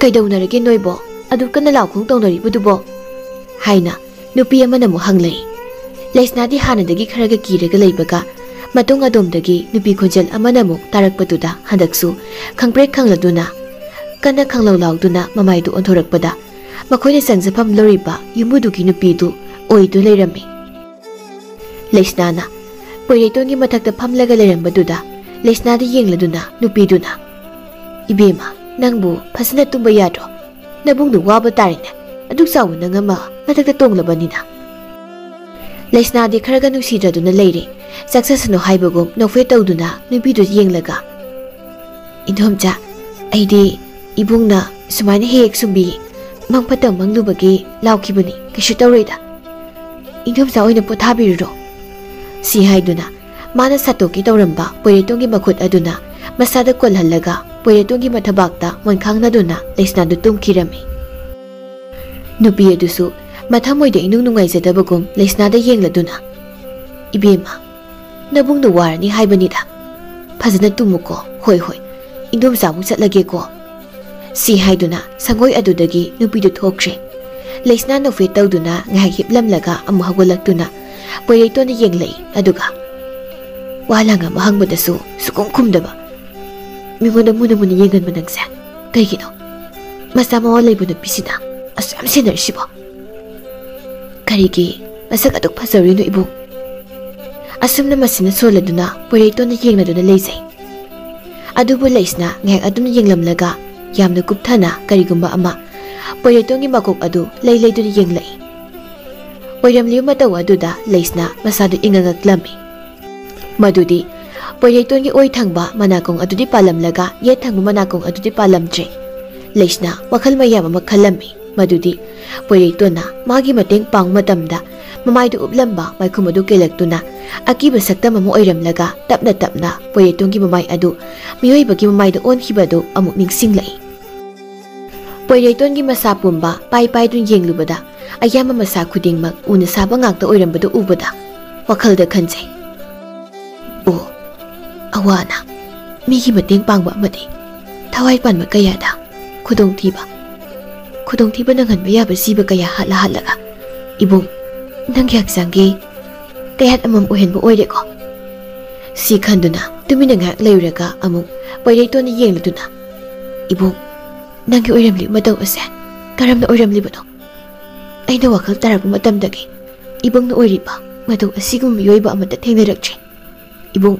kaidaunarage noibo adu kana laukhung tawnaribudubo haina nupi amana mu hanglei. Leisna di hanadagi kharaga kiraga leibaga matung adomdagi nupi khonjal amana mu tarakpaduda handaksu khangprek khangladuna kana khanglaulauduna mamaidu onthorakpada makoina sangjapam loriba yumudugi nupidu oidu leirami. Leisnana Poireitongi mathakta phamlaga leirambaduna Leisnada yengladuna nupiduna ibema nangbu phasana tumba yadro nabungdu waba tarine aduk sawu nangama mathakta tonglabanina. Leisnadi kharaga nungsidraduna leire saksasano haibagum nokfe tawduna nupidu yenglaga indomcha aidi ibungna sumaina hek sumbi mangpatang manglubagi laukibani kishu tawreda indomcha oina pothabirro. Si haiduna mana satoki tawramba Poireitongi makhut aduna masada kolhallaga Poireitongi mathabakta monkhangna Leisnadu tumkirami. Nupi adusu mathamoida inung nungaijadabagum Leisnada yengladuna ibema nabungdu warani haibanida phajana tumuko hoi indomcha mu chatlage ko. Si haiduna sangoi adudagi nupidu thokre. Leisna nokfe tawduna ngai hiplamlaga amu hagolaktuna Poireitona yenglei aduga walanga mahangbadasu sukumkumdaba migonda muna yengan manangsa kaigino masama walaibuna pisina asam senarsibo karigi masak aduk phasarino ibu asumna masina soladuna Poireitona yengladuna leisai adubu Leisna ngai aduna yenglamlaga yamna kupthana karigumba ama Poireitongi makok adu leiduna yenglai. Oiramliu mataw aduda Leisna masadu ingangaklami. Madudi Poiraiton gi oi thangba manakong adudi palamlaga yet thangba manakong adudi palamdre. Leisna wakhal mayam ama khalami madudi Poiraiton na magi mateng pang matamda mamaidu uplamba maikhum adu kelaktuna akiba saktam amu oiramlaga tapna tapna Poiraiton gi mamai adu miyoi bagi mamai da on hibadu amuk ningsinglai. Poiraiton gi masa pumba pai dun yenglubada ayama masa khudingmak una saba ngakta oirambadu ubada wakhalda khanjai. O awana migi mateng pangba amadi thawai panma kayada khudongthiba nanghanba yaba siba kaya halaga ibung nang yaksangi kayat amam ohenba oireko si khanduna tumina ngak leuraga amuk Poiraiton ni yengluduna ibung nangi oiramli mataw ase karamna oiramli bado aina wakhal tarap matamdagi ibung na oiriba mataw asigum miyoiba amata thengnarakche ibung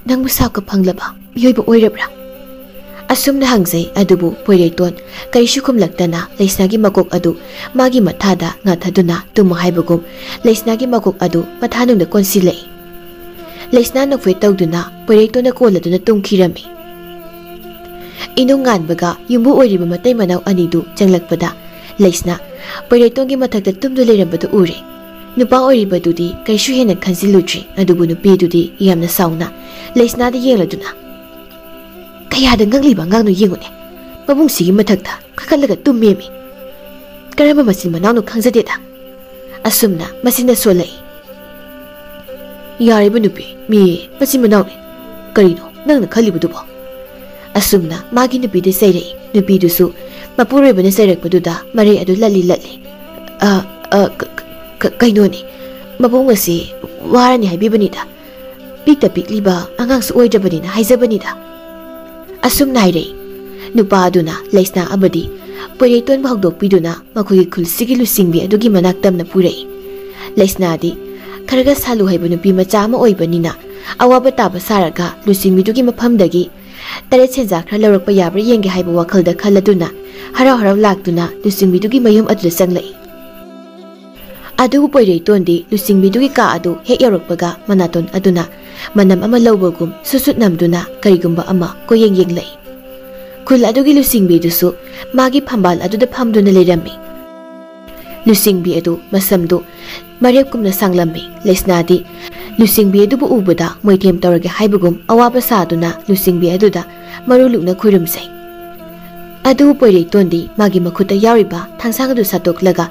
nang musaka phanglaba miyoiba oirabra asumna hangjai adubu Poiraiton kaishu khumlaktana leisnagi makok adu magi mathada ngathaduna tumu haibagum leisnagi makok adu mathanungda konsilai leisna nokfei tawduna Poiraiton na koladuna tumkhirami inungan baga yumbu oiriba matai manaw anidu janglakpada leisna Poiraiton gi mathakta tumdu leirambadu ure nupa oiriba dudi kaishu hena khansiludri adubu nupi dudi yamna sauna leisna da yengladuna kayada ngangliba ngangno yengune mabungsigi mathakta khakhallaga tummemi karamba masin manawno khangzadeda asumna masina solai yariba nupi mi masin manawne karino nangna khalibudubo asumna magi nupi de sairei nupi dusu mapuroibana sairakpaduda mare adu lalli kainoni mabungasi warani haibibanida pikta pikliba angangsu oidrabanina haizabanida asum nairei nupa aduna leisna abadi Poiraiton bahogdokpiduna makhoi khulsigi lusingbi adugi manaktamna purei leisna di kharaga salu haiba nupi macha ama oibanina awaba taba saraga lusingbidugi mafamdagi tare chenja khra lawrakpa yabra yenge haiba wakhalda khaladuna harau laktuna lusingbidugi mayum aduda sanglai adugu Poiraiton di lusingbidugi ka adu hek yarakpaga manaton aduna manam ama lawbagum susut namduna karigumba ama koyeng yenglai khul adugi lusingbi dusu magi phambal aduda phamduna leirami lusingbi adu masamdu marepkumna sanglambi leisnadi lusingbi adubu ubada moithem tawrage haibagum awaba saduna lusingbi aduda marulukna khurumsai adu Poiraiton di magi makhuta yariba thangsang adu satoklaga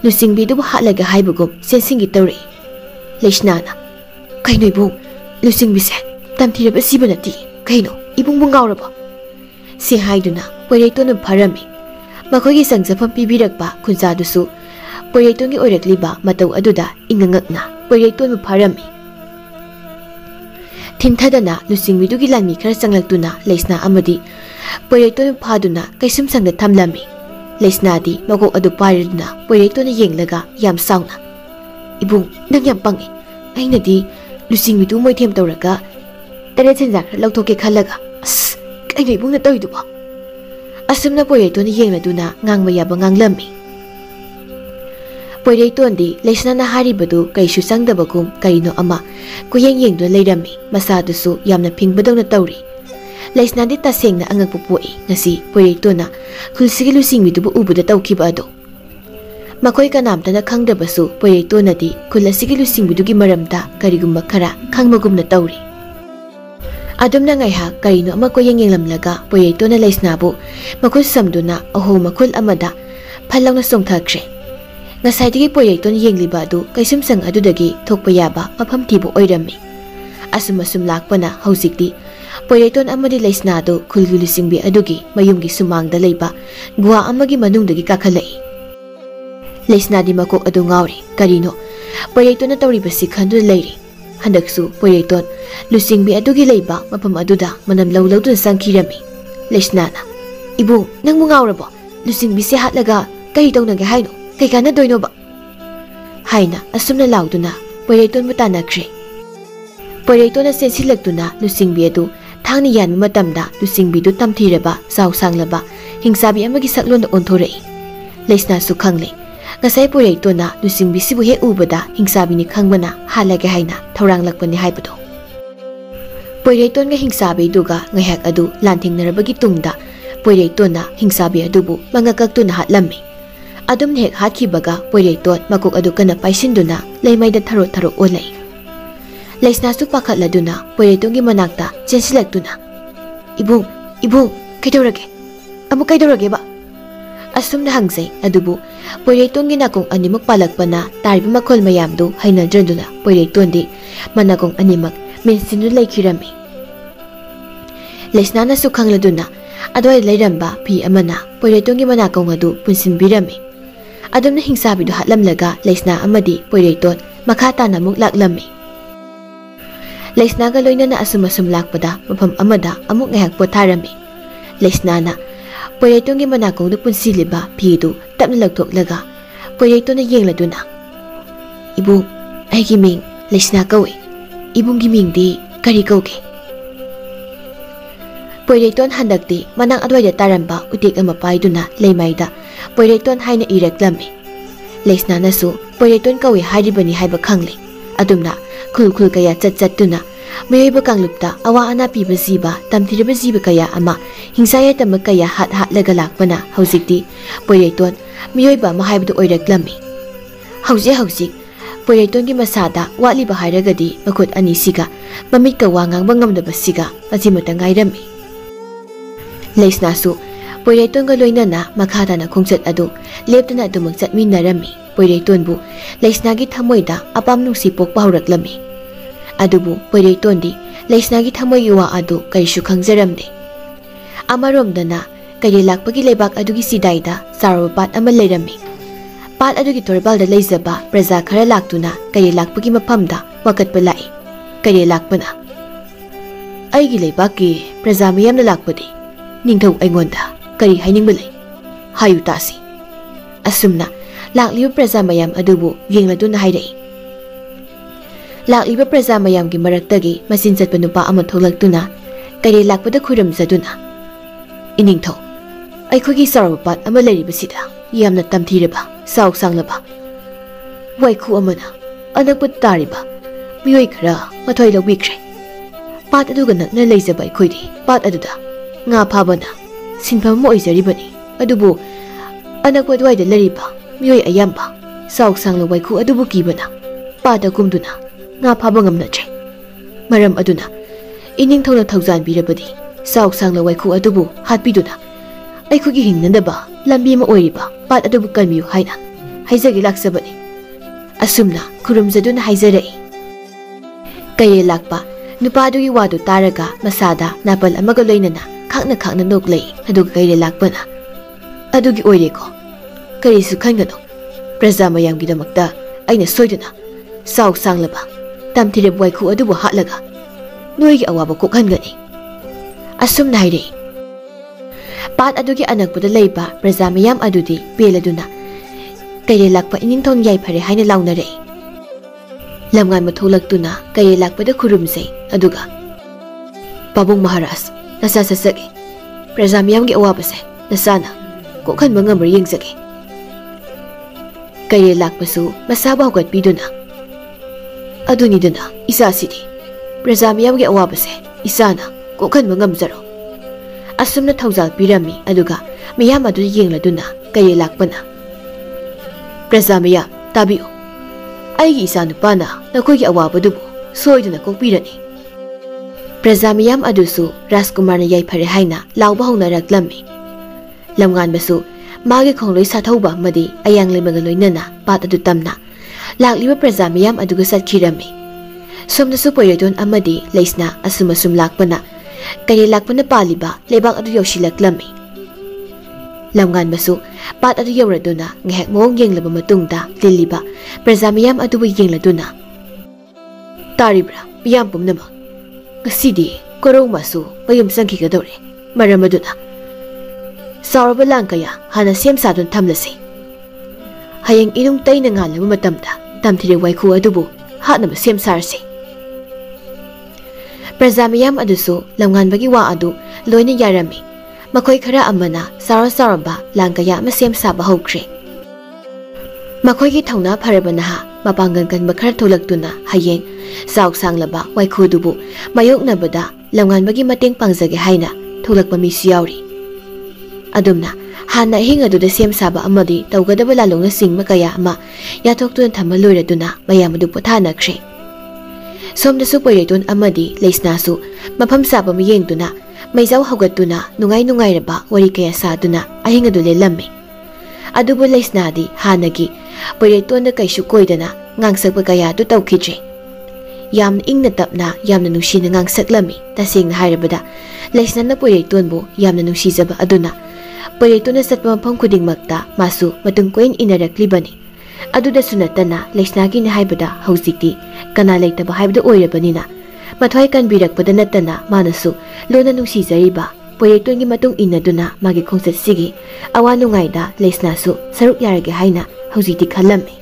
lusingbi adubu hatlaga haibagum sensingi tawrei leisnana kaino ibung lusingbi se tamthiraba sibanati kaino ibung bungauraba si haiduna Poiraiton pharami makhogi sangjafam pibirakba khunjadusu Poiraiton gi oirakliba mataw aduda ingangakna Poiraiton pharami thintadana lusingbidugi lanmi khara changlaktuna leisna amadi Poiraiton phaduna kaisum sangda thamlami leisna di magok adu pairaduna Poiraiton yenglaga yam sauna ibung nang yam pangi aina di lusingbidu moithem tawraga tare chenja khara lauthoke khalaga as kaino ibung na toiduba asumna Poiraiton yengladuna ngangba yaba nganglami Poiraiton di leisna na haribadu kaisu sangdabagum kaino ama kuyeng yengdo leirami masadusu yamna pingbadawna tawri leisna di tasengna angakpu poi ngasi Poiraiton na khulsigi lusingbidubu ubuda tawkiba ado makoi kanamtana khangdabasu Poiraiton na di khulasigi lusingbidugi maramda karigumba khara khangmagumna tawri adumna ngaiha karino ama koyeng yenglamlaga Poiraiton na leisnabu makul samduna aho makul amada phalawna songthakre ngasaidigi Poiraiton yengliba adu kaisum sang adudagi thokpa yaba mafam thibu oirami asum lakpana hausikti Poiraiton amadi leisna adu khulgi lusingbi adugi mayumgi sumangda leiba gua amagi manungdagi kakhalai leisna di makok adu ngauri karino Poiraiton na tawribasi khandu leiri handaksu Poiraiton lusingbi adugi leiba mafam aduda manam lawduna sangkhirami leisna na ibung nangmu ngaurabo lusingbi se hatlaga kai tawnage haino kai kana doinoba haina asumna lauduna Poiraiton mutanakre Poiraiton na sensilaktuna lusingbi adu thangni yan matamda lusingbi du tamthiraba saw sanglaba hingsabi amagi saklon onthorei leisna su khangle ngasai Poiraiton na lusingbi sibu he ubada hingsabi ni khangbana halage haina thorang lakpani haibado Poireiton nga hingsabi duga ngayhak adu lantingnarabagi tungda Poireiton na hingsabi adubu mangakakto na hatlami. Adum hek hatkibaga Poireiton makuk adu kana paisinduna laymayda tharo-tharo olay. Laisnasu pakatladuna Poireiton gi manakta chensilaktuna. Ibung, kaidorage? Amu kaidorage ba? Asum na hangsay adubu Poireiton gi nakong animak palakpana tariba makol mayamdu hainadranduna Poireiton di manakong animak minsindu laikirami. Laisnana su khangladuna adwai lairamba pi amana Poireiton gi manakong adu punsinbirami. Adum na hingsabi du hatlamlaga Laisna amadi Poireiton makata na muk laklami. Laisna ga loina na asum-asum lakpada mapam amada amuk ngayag potharami. Laisna na Poireiton gi manakong du punsiliba pi du tapna lagthoklaga Poireiton na yengladuna. Ibung, ay giming Laisna kawi. Ibung giming di kari kawke. Poireiton handakti manang adwai da taramba utik ama paiduna laymayda Poireiton haina iraklami. Laisna nasu Poireiton kawi haribani haiba khangli. Adumna khul kaya chat-chatuna mayoiba kanglupta awa ana piba ziba tamtiraba ziba kaya ama hingsaya tama kaya hat-hatlaga lakpana hauzikti Poireiton mayoiba mahaibadu oiraklami. Hauzik Poireiton gi masada watliba hairagadi makut ani siga mamit ka wangangbang ngamdaba siga mazimata ngairami. Laisnasu Poireiton ga loina na makata na khongchat adu leptana adu magchatminarami. Poireiton bu Laisna gi thamoida apam nungsi pokpa huraklami. Adubu Poireiton di Laisna gi thamoi gi wa adu karishu khangjaramde. Amaromdana kari lakpagi lebak adu gi sidaida sarawapat ama leirami. Pat adu gi torbal da leizaba praja khara laktuna kari lakpagi maphamda wakatpa lai. Kari lakpana ai gi lebak gi praja miyamna lakpadi ningthau aingonda kari hainingba lai hayu tasi. Asumna lakliba praja mayam adubu yengladuna hairai. Lakliba praja mayam gi maraktagi masin chatpa nupa ama tholaktuna kari lakpada khuramjaduna. Iningthau aikhogi sarawapat ama leiribasida yamna tamthiraba sauk sanglaba waikhu amana anakpat tariba miyoi khara mathoi lawikre. Pat aduga nakna leizaba aikhoidi pat aduda nga phabana sinpham mo oizaribani. Adubu anakpa dwaida lariba miyoi ayamba sauk sangla waikhu adubu kibana pada kumduna nga phaba ngamnatre. Maram aduna iningthona thaujan birabadi sauk sangla waikhu adubu hatpiduna aikhugi hingnadaba lambi ma oiriba pat adubu kalmiyu haina haizagi laksabani. Asumna khurumjaduna haizarai. Kaye lakpa nupadugi wadu taraga masada napal amaga loinana khakna noklai aduga kaire lakpana. Adugi oireko karisu khangano praja mayamgidamakta aina soiduna sauk sanglaba tamthireb waikhu adubu hatlaga noigi awaba kokhangani. Asumna hairei. Pat adugi anakpada leiba praja mayam adudi peladuna kaire lakpa iningthon yai phare haina launarei. Lamngan matholaktuna kaire lakpada khurumsei aduga Pabung Maharaj nasa sasage praja mayamgi awabase nasana kokhanba ngamar yengzage. Kaire lakpasu masaba hokatpiduna aduniduna isasidi praja mayamgi awabase isana kokhanba ngamjaro. Asumna thaujal pirami aduga miyam adu yengladuna kaire lakpana. Praja mayam tabiyo aigi isa nupana nakhoigi awabadubu soiduna kokpirani. Praja mayam adusu Rajkumarna yaifare haina lauba haunaraklammi. Lamnganbasu magi khongloi sathauba amadi ayanglemaga loinana pat adu tamna lakliba praja mayam aduga satkirami. Somnasu Poireiton amadi Laisna asum lakpana kaire lakpana paliba lebak adu yausilaklami. Lamnganbasu pat adu yauraduna ngehek mawong yenglaba matungda liliba praja mayam adubu yengladuna. Taribra miyam pumnama ngasidi korong masu mayum sangkigadore. Maram aduna sauraba langkaya hana sem sadun thamlasi. Hayang inung tayna ngalaba matamda tamthire waikhu adubu hatnaba sem sarasi. Praja mayam adusu lamnganbagi wa adu loina yarami. Makhoi khara amana saraba langkaya ama sem saba hokre. ꯃꯈꯣꯏꯒꯤ ꯊꯧꯅꯥ ꯐꯔꯕ ꯅꯍꯥ ꯃꯄꯥꯡꯒꯜ ꯀꯟꯕ ꯈꯔ ꯊꯣꯛꯂꯛꯇꯨꯅ ꯍꯌꯦꯡ ꯆꯥꯎ ꯁꯥꯡꯂꯕ ꯋꯥꯏꯈꯨꯗꯨꯕꯨ ꯃꯥꯌꯣꯛꯅꯕꯗ ꯂꯝꯉꯥꯟꯕꯒꯤ ꯃꯇꯦꯡ ꯄꯥꯡꯖꯒꯦ ꯍꯥꯏꯅ ꯊꯣꯛꯂꯛꯄ ꯃꯤꯁꯨ ꯌꯥꯎꯔꯤ꯫ ꯑꯗꯨꯝꯅ ꯍꯥꯟꯅ ꯑꯍꯤꯡ ꯑꯗꯨꯗ ꯁꯦꯝ ꯁꯥꯕ ꯑꯃꯗꯤ ꯇꯧꯒꯗꯕ ꯂꯥꯂꯣꯡꯅꯆꯤꯡꯕ ꯀꯌꯥ ꯑꯃ ꯌꯥꯊꯣꯛꯇꯨꯅ ꯊꯝꯕ ꯂꯣꯏꯔꯗꯨꯅ ꯃꯌꯥꯝ ꯑꯗꯨ ꯄꯣꯊꯥꯅꯈ꯭ꯔꯦ꯫ ꯁꯣꯝꯗꯁꯨ ꯄꯣꯏꯔꯩꯇꯣꯟ ꯑꯃꯗꯤ ꯂꯩꯁꯅꯥꯁꯨ ꯃꯐꯝ ꯆꯥꯕ ꯑꯃ ꯌꯦꯡꯗꯨꯅ ꯃꯩꯖꯥꯎ ꯍꯧꯒꯠꯇꯨꯅ ꯅꯨꯡꯉꯥꯏꯔꯕ ꯋꯥꯔꯤ ꯀꯌꯥ ꯁꯥꯗꯨꯅ ꯑꯍꯤꯡ ꯑꯗꯨ ꯂꯦꯜꯂꯝꯃꯤ꯫ ꯑꯗꯨꯕꯨ ꯂꯩꯁꯅꯥꯗꯤ ꯍꯥꯟꯅꯒꯤ ꯄꯣꯏꯔꯩꯇꯣꯟꯗ ꯀꯩꯁꯨ ꯀꯣꯏꯗꯅ ꯉꯥꯡꯁꯛꯄ ꯀꯌꯥ ꯑꯗꯨ ꯇꯧꯈꯤꯗ꯭ꯔꯦ꯫ ꯌꯥꯝꯅ ꯏꯪꯅ ꯇꯞꯅ ꯌꯥꯝꯅ ꯅꯨꯡꯁꯤꯅ ꯉꯥꯡꯁꯛꯂꯝꯃꯤ꯫ ꯇꯁꯦꯡꯅ ꯍꯥꯏꯔꯕꯗ ꯂꯩꯁꯅꯥꯅ ꯄꯣꯏꯔꯩꯇꯣꯟꯕꯨ ꯌꯥꯝꯅ ꯅꯨꯡꯁꯤꯖꯕ ꯑꯗꯨꯅ ꯄꯣꯏꯔꯩꯇꯣꯟꯅ ꯆꯠꯄ ꯃꯐꯝ ꯈꯨꯗꯤꯡꯃꯛꯇ ꯃꯥꯁꯨ ꯃꯇꯨꯡ ꯀꯣꯏꯅ ꯏꯟꯅꯔꯛꯂꯤꯕꯅꯤ꯫ ꯑꯗꯨꯗꯁꯨ ꯅꯠꯇꯅ ꯂꯩꯁꯅꯥꯒꯤꯅꯤ ꯍꯥꯏꯕꯗ ꯍꯧꯖꯤꯛꯇꯤ ꯀꯅꯥ ꯂꯩꯇꯕ ꯍꯥꯏꯕꯗꯨ ꯑꯣꯏꯔꯕꯅꯤꯅ ꯃꯊ꯭ꯋꯥꯏ ꯀꯟꯕꯤꯔꯛꯄꯗ ꯅꯠꯇꯅ ꯃꯥꯅꯁꯨ ꯂꯣꯟꯅ ꯅꯨꯡꯁꯤꯖꯔꯤꯕ ꯄꯣꯏꯔꯩꯇꯣꯟꯒꯤ ꯃꯇꯨꯡ ꯏꯟꯅꯗꯨꯅ ꯃꯥꯒꯤ ꯈꯣꯡꯆꯠꯁꯤꯒꯤ ꯑꯋꯥ ꯅꯨꯡꯉꯥꯏꯗ ꯂꯩꯁꯅꯥꯁꯨ ꯁꯔꯨꯛ ꯌꯥꯔꯒꯦ ꯍꯥꯏꯅ ꯍꯧꯖꯤꯛꯇꯤ ꯈꯜꯂꯝꯃꯤ꯫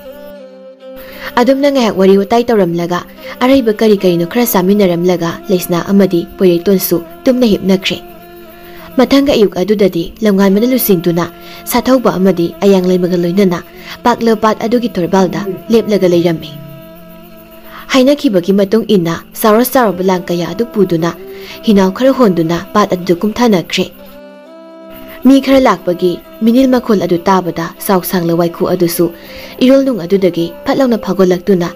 ꯑꯗꯨꯝꯅ ꯉꯥꯏꯍꯥꯛ ꯋꯥꯔꯤ ꯋꯥꯇꯥꯏ ꯇꯧꯔꯝꯂꯒ ꯑꯔꯩꯕ ꯀꯔꯤꯅꯣ ꯈꯔ ꯆꯥꯃꯤꯟꯅꯔꯝꯂꯒ ꯂꯩꯁꯅꯥ ꯑꯃꯗꯤ ꯄꯣꯏꯔꯩꯇꯣꯟꯁꯨ ꯇꯨꯝꯅ ꯍꯤꯞꯅꯈ꯭ꯔꯦ꯫ ꯃꯊꯪꯒ ꯑꯌꯨꯛ ꯑꯗꯨꯗꯗꯤ ꯂꯝꯉꯥꯟꯕꯅ ꯂꯨꯆꯤꯡꯗꯨꯅ ꯁꯥꯊꯧꯕ ꯑꯃꯗꯤ ꯑꯌꯥꯡꯂꯩꯃꯒ ꯂꯣꯏꯅꯅ ꯄꯥꯛꯂꯄꯥꯠ ꯑꯗꯨꯒꯤ ꯇꯣꯔꯕꯥꯜꯗ ꯂꯦꯞꯂꯒ ꯂꯩꯔꯝꯃꯤ꯫ ꯍꯥꯏꯅꯈꯤꯕꯒꯤ ꯃꯇꯨꯡ ꯏꯟꯅ ꯆꯥꯎꯔꯕ ꯂꯥꯡ ꯀꯌꯥ ꯑꯗꯨ ꯄꯨꯗꯨꯅ ꯍꯤꯅꯥꯎ ꯈꯔ ꯍꯣꯟꯗꯨꯅ ꯄꯥꯠ ꯑꯗꯨꯗ ꯀꯨꯝꯊꯅꯈ꯭ꯔꯦ꯫ ꯃꯤ ꯈꯔ ꯂꯥꯛꯄꯒꯤ ꯃꯤꯅꯤꯜ ꯃꯈꯣꯜ ꯑꯗꯨ ꯇꯥꯕꯗ ꯆꯥꯎ ꯁꯥꯡꯂ ꯋꯥꯏꯈꯨ ꯑꯗꯨꯁꯨ ꯏꯔꯣꯜꯅꯨꯡ ꯑꯗꯨꯗꯒꯤ ꯐꯠ ꯂꯥꯎꯅ ꯐꯥꯎꯒꯠꯂꯛꯇꯨꯅ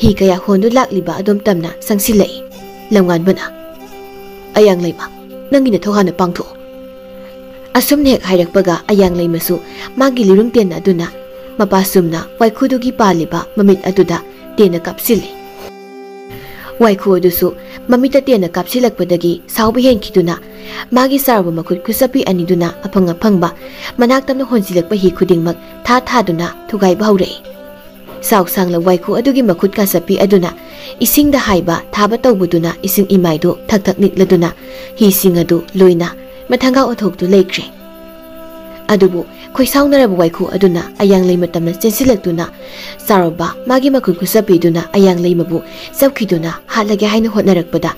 ꯍꯤ ꯀꯌꯥ ꯍꯣꯟꯗꯨ ꯂꯥꯛꯂꯤꯕ ꯑꯗꯨꯝ ꯇꯝꯅ ꯆꯪꯁꯤꯜꯂꯛꯏ꯫ ꯂꯝꯉꯥꯟꯕꯅ "ꯑꯌꯥꯡꯂꯩꯃ, ꯅꯪꯒꯤ ꯅꯊꯧ ꯍꯥꯟꯅ ꯄꯥꯡꯊꯣꯛꯑꯣ." ꯑꯁꯨꯝꯅ ꯍꯦꯛ ꯍꯥꯏꯔꯛꯄꯒ ꯑꯌꯥꯡꯂꯩꯃꯁꯨ ꯃꯥꯒꯤ ꯂꯤꯔꯨꯡ ꯇꯦꯟ ꯑꯗꯨꯅ ꯃꯄꯥ ꯆꯨꯝꯅ ꯋꯥꯏꯈꯨꯗꯨꯒꯤ ꯄꯥꯜꯂꯤꯕ ꯃꯃꯤꯠ ꯑꯗꯨꯗ ꯇꯦꯟꯅ ꯀꯥꯞꯁꯤꯜꯂꯤ꯫ ꯋꯥꯏꯈꯨ ꯑꯗꯨꯁꯨ ꯃꯃꯤꯠꯇ ꯇꯦꯟꯅ ꯀꯥꯞꯁꯤꯜꯂꯛꯄꯗꯒꯤ ꯁꯥꯎꯕ ꯍꯦꯟꯈꯤꯗꯨꯅ ꯃꯥꯒꯤ ꯆꯥꯎꯔꯕ ꯃꯈꯨꯠ ꯈꯨꯆꯞꯄꯤ ꯑꯅꯤꯗꯨꯅ ꯑꯐꯪ ꯑꯐꯪꯕ ꯃꯅꯥꯛ ꯇꯝꯅ ꯍꯣꯟꯖꯤꯜꯂꯛꯄ ꯍꯤ ꯈꯨꯗꯤꯡꯃꯛ ꯊꯥꯗꯨꯅ ꯊꯨꯒꯥꯏꯕ ꯍꯧꯔꯛꯏ꯫ ꯆꯥꯎ ꯁꯥꯡꯂ ꯋꯥꯏꯈꯨ ꯑꯗꯨꯒꯤ ꯃꯈꯨꯠ ꯀꯥꯆꯞꯄꯤ ꯑꯗꯨꯅ ꯏꯁꯤꯡꯗ ꯍꯥꯏꯕ ꯊꯥꯕ ꯇꯧꯕꯗꯨꯅ ꯏꯁꯤꯡ ꯏꯃꯥꯏꯗꯨ ꯊꯛ ꯅꯤꯛꯂꯗꯨꯅ ꯍꯤꯁꯤꯡ ꯑꯗꯨ ꯂꯣꯏꯅ ꯃꯊꯪꯒ ꯑꯣꯊꯣꯛꯇꯨ ꯂꯩꯈ꯭ꯔꯦ꯫ ꯑꯗꯨꯕꯨ ꯈꯣꯏꯁꯥꯎꯅꯔꯕ ꯋꯥꯏꯈꯨ ꯑꯗꯨꯅ ꯑꯌꯥꯡꯂꯩꯃ ꯇꯝꯅ ꯆꯦꯟꯁꯤꯜꯂꯛꯇꯨꯅ ꯆꯥꯎꯔꯕ ꯃꯥꯒꯤ ꯃꯈꯨꯠ ꯈꯨꯆꯞꯄꯤꯗꯨꯅ ꯑꯌꯥꯡꯂꯩꯃꯕꯨ ꯆꯞꯈꯤꯗꯨꯅ ꯍꯥꯠꯂꯒꯦ ꯍꯥꯏꯅ ꯍꯣꯠꯅꯔꯛꯄꯗ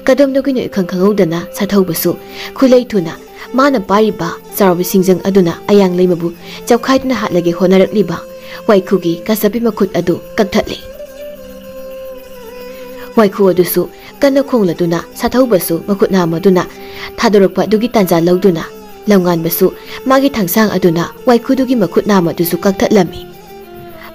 ꯀꯗꯣꯝꯗꯒꯤꯅꯣ ꯏꯈꯪ ꯈꯪꯍꯧꯗꯅ ꯁꯥꯊꯧꯕꯁꯨ ꯈꯨꯂꯩ ꯊꯨꯅ ꯃꯥꯅ ꯄꯥꯏꯔꯤꯕ ꯆꯥꯎꯔꯕ ꯁꯤꯡꯖꯪ ꯑꯗꯨꯅ ꯑꯌꯥꯡꯂꯩꯃꯕꯨ ꯆꯞꯈꯥꯏꯗꯨꯅ ꯍꯥꯠꯂꯒꯦ ꯍꯣꯠꯅꯔꯛꯂꯤꯕ ꯋꯥꯏꯈꯨꯒꯤ ꯀꯥꯆꯞꯄꯤ ꯃꯈꯨꯠ ꯑꯗꯨ ꯀꯛꯊꯠꯂꯤ꯫ ꯋꯥꯏꯈꯨ ꯑꯗꯨꯁꯨ ꯀꯟꯅ ꯈꯣꯡꯂꯗꯨꯅ ꯁꯥꯊꯧꯕꯁꯨ ꯃꯈꯨꯠ ꯅꯥꯝꯃꯗꯨꯅ ꯊꯥꯗꯣꯔꯛꯄ ꯑꯗꯨꯒꯤ ꯇꯥꯟꯖꯥ ꯂꯧꯗꯨꯅ ꯂꯝꯉꯥꯟꯕꯁꯨ ꯃꯥꯒꯤ ꯊꯥꯡꯁꯥꯡ ꯑꯗꯨꯅ ꯋꯥꯏꯈꯨꯗꯨꯒꯤ ꯃꯈꯨꯠ ꯅꯥꯝꯃꯗꯨꯁꯨ ꯀꯛꯊꯠꯂꯝꯃꯤ꯫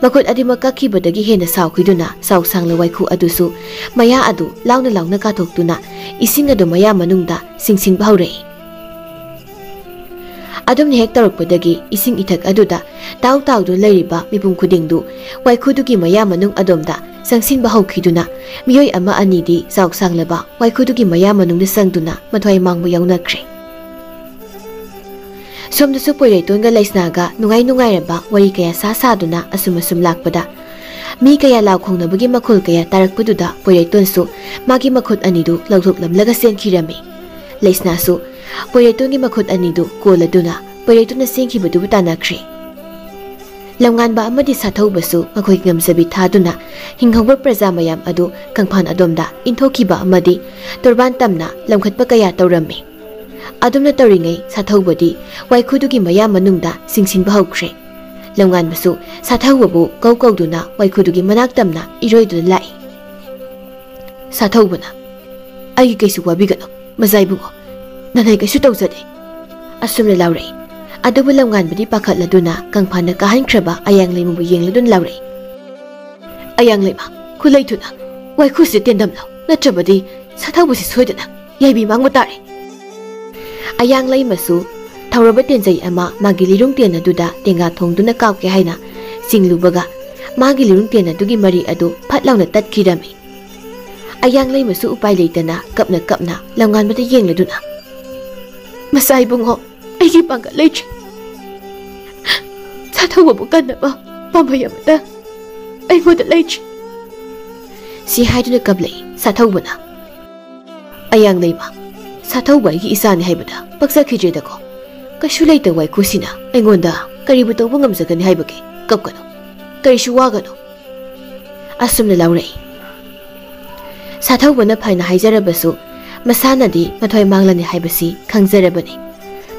ꯃꯈꯨꯠ ꯑꯗꯨꯃꯛ ꯀꯛꯈꯤꯕꯗꯒꯤ ꯍꯦꯟꯅ ꯁꯥꯎꯈꯤꯗꯨꯅ ꯆꯥꯎ ꯁꯥꯡꯂ ꯋꯥꯏꯈꯨ ꯑꯗꯨꯁꯨ ꯃꯌꯥ ꯑꯗꯨ ꯂꯥꯎꯅ ꯀꯥꯊꯣꯛꯇꯨꯅ ꯏꯁꯤꯡ ꯑꯗꯨ ꯃꯌꯥ ꯃꯅꯨꯡꯗ ꯁꯤꯡꯁꯤꯡꯕ ꯍꯧꯔꯛꯏ꯫ ꯑꯗꯨꯝꯅ ꯍꯦꯛ ꯇꯧꯔꯛꯄꯗꯒꯤ ꯏꯁꯤꯡ ꯏꯊꯛ ꯑꯗꯨꯗ ꯇꯥꯎꯗꯨꯅ ꯂꯩꯔꯤꯕ ꯃꯤꯄꯨꯝ ꯈꯨꯗꯤꯡꯗꯨ ꯋꯥꯏꯈꯨꯗꯨꯒꯤ ꯃꯌꯥ ꯃꯅꯨꯡ ꯑꯗꯣꯝꯗ ꯆꯪꯁꯤꯟꯕ ꯍꯧꯈꯤꯗꯨꯅ ꯃꯤꯑꯣꯏ ꯑꯃ ꯑꯅꯤꯗꯤ ꯆꯥꯎ ꯁꯥꯡꯂꯕ ꯋꯥꯏꯈꯨꯗꯨꯒꯤ ꯃꯌꯥ ꯃꯅꯨꯡꯗ ꯆꯪꯗꯨꯅ ꯃꯊ꯭ꯋꯥꯏ ꯃꯥꯡꯕ ꯌꯥꯎꯅꯈ꯭ꯔꯦ꯫ ꯁꯣꯝꯗꯁꯨ ꯄꯣꯏꯔꯩꯇꯣꯟꯒ ꯂꯩꯁꯅꯥꯒ ꯅꯨꯡꯉꯥꯏꯔꯕ ꯋꯥꯔꯤ ꯀꯌꯥ ꯁꯥꯗꯨꯅ ꯑꯁꯨꯝ ꯂꯥꯛꯄꯗ ꯃꯤ ꯀꯌꯥ ꯂꯥꯎ ꯈꯣꯡꯅꯕꯒꯤ ꯃꯈꯣꯜ ꯀꯌꯥ ꯇꯥꯔꯛꯄꯗꯨꯗ ꯄꯣꯏꯔꯩꯇꯣꯟꯁꯨ ꯃꯥꯒꯤ ꯃꯈꯨꯠ ꯑꯅꯤꯗꯨ ꯂꯧꯊꯣꯛꯂꯝꯂꯒ ꯆꯦꯟꯈꯤꯔꯝꯃꯤ꯫ ꯂꯩꯁꯅꯥꯁꯨ ꯄꯣꯏꯔꯩꯇꯣꯟꯒꯤ ꯃꯈꯨꯠ ꯑꯅꯤꯗꯨ ꯀꯣꯜꯂꯗꯨꯅ ꯄꯣꯏꯔꯩꯇꯣꯟꯅ ꯆꯦꯟꯈꯤꯕꯗꯨꯕꯨ ꯇꯥꯟꯅꯈ꯭ꯔꯦ꯫ ꯂꯝꯉꯥꯟꯕ ꯑꯃꯗꯤ ꯁꯥꯊꯧꯕꯁꯨ ꯃꯈꯣꯏꯒꯤ ꯉꯝꯖꯕꯤ ꯊꯥꯗꯨꯅ ꯍꯤꯡꯍꯧꯕ ꯄ꯭ꯔꯖꯥ ꯃꯌꯥꯝ ꯑꯗꯨ ꯀꯪꯐꯥꯟ ꯑꯗꯣꯝꯗ ꯏꯟꯊꯣꯛꯈꯤꯕ ꯑꯃꯗꯤ ꯇꯣꯔꯕꯥꯟ ꯇꯝꯅ ꯂꯝꯈꯠꯄ ꯀꯌꯥ ꯇꯧꯔꯝꯃꯤ꯫ ꯑꯗꯨꯝꯅ ꯇꯧꯔꯤꯉꯩ ꯁꯥꯊꯧꯕꯗꯤ ꯋꯥꯏꯈꯨꯗꯨꯒꯤ ꯃꯌꯥ ꯃꯅꯨꯡꯗ ꯆꯤꯡꯁꯤꯟꯕ ꯍꯧꯈ꯭ꯔꯦ꯫ ꯂꯝꯉꯥꯟꯕꯁꯨ ꯁꯥꯊꯧꯕꯕꯨ ꯀꯧꯗꯨꯅ ꯋꯥꯏꯈꯨꯗꯨꯒꯤ ꯃꯅꯥꯛ ꯇꯝꯅ ꯏꯔꯣꯏꯗꯨꯅ ꯂꯥꯛꯏ꯫ ꯁꯥꯊꯧꯕꯅ "ꯑꯩꯒꯤ ꯀꯩꯁꯨ ꯋꯥꯕꯤꯒꯅꯨ ꯃꯖꯥꯏꯕꯨꯡꯉꯣ, ꯅꯅꯩ ꯀꯩꯁꯨ ꯇꯧꯖꯗꯦ" ꯑꯁꯨꯝꯅ ꯂꯥꯎꯔꯛꯏ꯫ ꯑꯗꯨꯕꯨ ꯂꯝꯉꯥꯟꯕꯗꯤ ꯄꯥꯈꯠꯂꯗꯨꯅ ꯀꯪꯐꯥꯟꯗ ꯀꯥꯍꯟꯈ꯭ꯔꯕ ꯑꯌꯥꯡꯂꯩꯃꯕꯨ ꯌꯦꯡꯂꯗꯨꯅ ꯂꯥꯎꯔꯛꯏ꯫ "ꯑꯌꯥꯡꯂꯩꯃ, ꯈꯨꯂꯩ ꯊꯨꯅ ꯋꯥꯏꯈꯨꯁꯤ ꯇꯦꯟꯗꯝꯂꯧ, ꯅꯠꯇ꯭ꯔꯕꯗꯤ ꯁꯥꯊꯧꯕꯁꯤ ꯁꯣꯏꯗꯅ ꯌꯥꯏꯕꯤ ꯃꯥꯡꯕ ꯇꯥꯔꯦ." ꯑꯌꯥꯡꯂꯩꯃꯁꯨ ꯊꯧꯔꯕ ꯇꯦꯟꯖꯩ ꯑꯃ ꯃꯥꯒꯤ ꯂꯤꯔꯨꯡ ꯇꯦꯟ ꯑꯗꯨꯗ ꯇꯦꯡꯒꯥ ꯊꯣꯡꯗꯨꯅ ꯀꯥꯞꯀꯦ ꯍꯥꯏꯅ ꯆꯤꯡꯂꯨꯕꯒ ꯃꯥꯒꯤ ꯂꯤꯔꯨꯡ ꯇꯦꯟ ꯑꯗꯨꯒꯤ ꯃꯔꯤ ꯑꯗꯨ ꯐꯠ ꯂꯥꯎꯅ ꯇꯠꯈꯤꯔꯝꯃꯤ꯫ ꯑꯌꯥꯡꯂꯩꯃꯁꯨ ꯎꯄꯥꯏ ꯂꯩꯇꯅ ꯀꯞꯅ ꯂꯝꯉꯥꯟꯕꯗ ꯌꯦꯡꯂꯗꯨꯅ "ꯃꯆꯥꯏꯕꯨꯡꯉꯣ, ꯑꯩꯒꯤ ꯄꯥꯡꯒꯜ ꯂꯩꯇ꯭ꯔꯦ. ꯁꯥꯊꯧꯕꯕꯨ ꯀꯟꯅꯕ ꯄꯥꯝꯕꯩ ꯑꯃꯇ ꯑꯩꯉꯣꯟꯗ ꯂꯩꯇ꯭ꯔꯦ." ꯁꯤ ꯍꯥꯏꯗꯨꯅ ꯀꯞꯂꯛꯏ꯫ ꯁꯥꯊꯧꯕꯅ "ꯑꯌꯥꯡꯂꯩꯃ, ꯁꯥꯊꯧꯕ ꯑꯩꯒꯤ ꯏꯆꯥꯅꯤ ꯍꯥꯏꯕꯗ ꯄꯛꯆꯈꯤꯗ꯭ꯔꯦꯗꯀꯣ. ꯀꯩꯁꯨ ꯂꯩꯇ ꯋꯥꯏꯈꯨꯁꯤꯅ ꯑꯩꯉꯣꯟꯗ ꯀꯔꯤꯕꯨ ꯇꯧꯕ ꯉꯝꯖꯒꯅꯤ ꯍꯥꯏꯕꯒꯦ? ꯀꯞꯀꯅꯨ, ꯀꯔꯤꯁꯨ ꯋꯥꯒꯅꯨ." ꯑꯁꯨꯝꯅ ꯂꯥꯎꯔꯛꯏ꯫ ꯁꯥꯊꯧꯕꯅ ꯐꯅ ꯍꯥꯏꯖꯔꯕꯁꯨ ꯃꯁꯥꯅꯗꯤ ꯃꯊ꯭ꯋꯥꯏ ꯃꯥꯡꯂꯅꯤ ꯍꯥꯏꯕꯁꯤ ꯈꯪꯖꯔꯕꯅꯤ꯫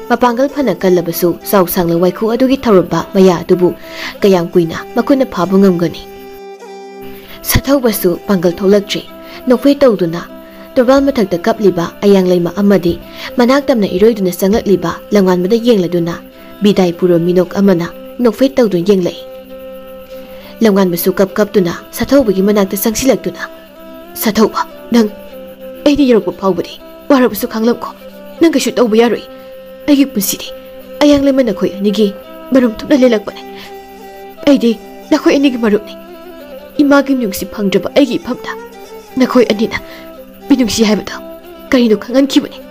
Mapangal phana kallabasu saw sangla waiku adugi tharumba maya adubu kayam kuina makuna phabu ngamgani. Sathaubasu pangal tholakjri nokfei tawduna torbal mathakta kapliba ayang leima amadi manak tamna iroiduna sanglakliba langanmada yengladuna bidai puro minok amana nokfei tawdun yenglai. Langanbasu kaptuna sathaubugi manakta sangsilakduna Sathauba nang aidi yorokpa phawbadi warabasu khanglamko nang kashu tawba yaroi aigi punsidi ayang leima nakhoi anigi marum thupna lelakpane aidi nakhoi anigi marupni imagi nyungsi phangdraba aigi phamda nakhoi anina binungsi haibada karino khangan khibani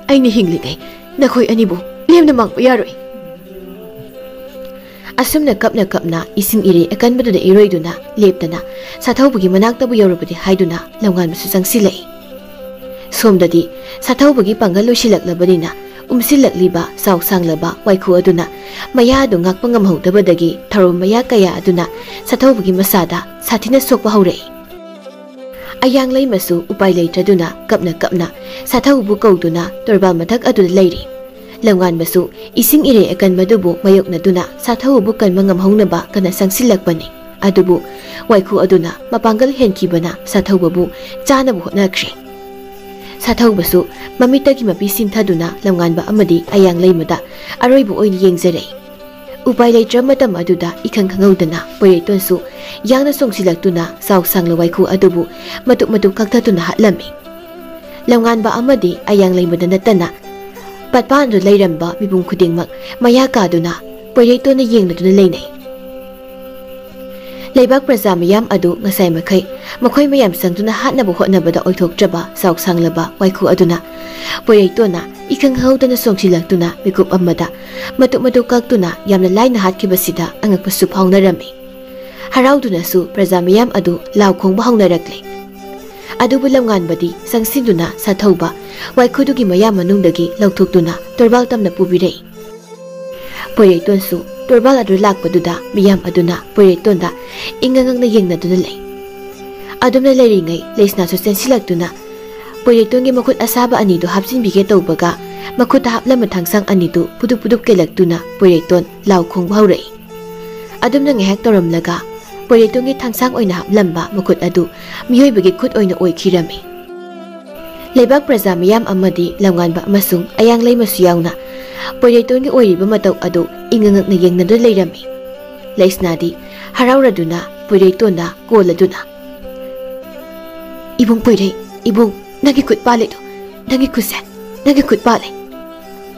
aini hinglingai nakhoi anibu lemna mangpa yaroi Asumna kapna ising iri akanbaduna iroiduna leptana sathaubugi manaktabu yorubadi haiduna langanbasu sangsilai somdadi sathaubugi pangal loisilaklabadina umsilaklliba saw sanglaba waiku aduna maya adu ngakpa ngamhautabadagi tharum maya kaya aduna sathaubugi masada sathina sokpa haurai ayang leimasu upai leitraduna kapna sathaubu kauduna torbal mathak aduna leiri Langanbasu ising ire akan madubu mayoknaduna sathaubu kanma ngamhaunaba kana sangsilakpani adubu waiku aduna mapangal henkibana sathaubabu chanabu hotnakre Sathaubasu mamitagi mapi sinthaduna langanba amadi ayang leimada aroibu oini yengjare upai leitra matam aduda ikhang khangaudana poitonsu yangna songsilaktuna saw sangla waiku adubu matuk kaktatuna hatlami langanba amadi ayang leimada natana Patpan do leiramba mibung khudingmak maya kaduna poireitona yengladuna leinai Leibak praja mayam adu ngasai makhoi mayam sangduna hatnabu hotnabada oithoktraba saw sanglaba waiku aduna poireitona ikhang haudana songsilaktuna mikup amada matuk kaktuna yamna laina hatkibasida angakpasu phaunarami harauduna su praja mayam adu laukhongba haunarakle Adubu langanbadi sangsinduna sathauba waikudugi maya manungdagi lauthokduna torbal tamna pubirei poireitonsu torbal adu lakpaduda miyam aduna poireitonda ingangangna yengnaduna lei adumna leiringai leisna su sensilaktuna poireitongi makhut asaba anidu hapsinbige tawbaga makhuta haplama thangsang anidu puduk kelaktuna poireiton laukhongba haurei adumna ngehak toramlaga Poireitongi thangsang oina haplamba makhut adu miyoibagi khut oina oikhirami Leibak praja miyam amadi langanba amasung ayang leimasu yauna poireitongi oiriba matau adu ingangakna yengnadu leirami leisnadi harauraduna poireitona koladuna Ibung poirei ibung nagi khut paledu nagi khut pale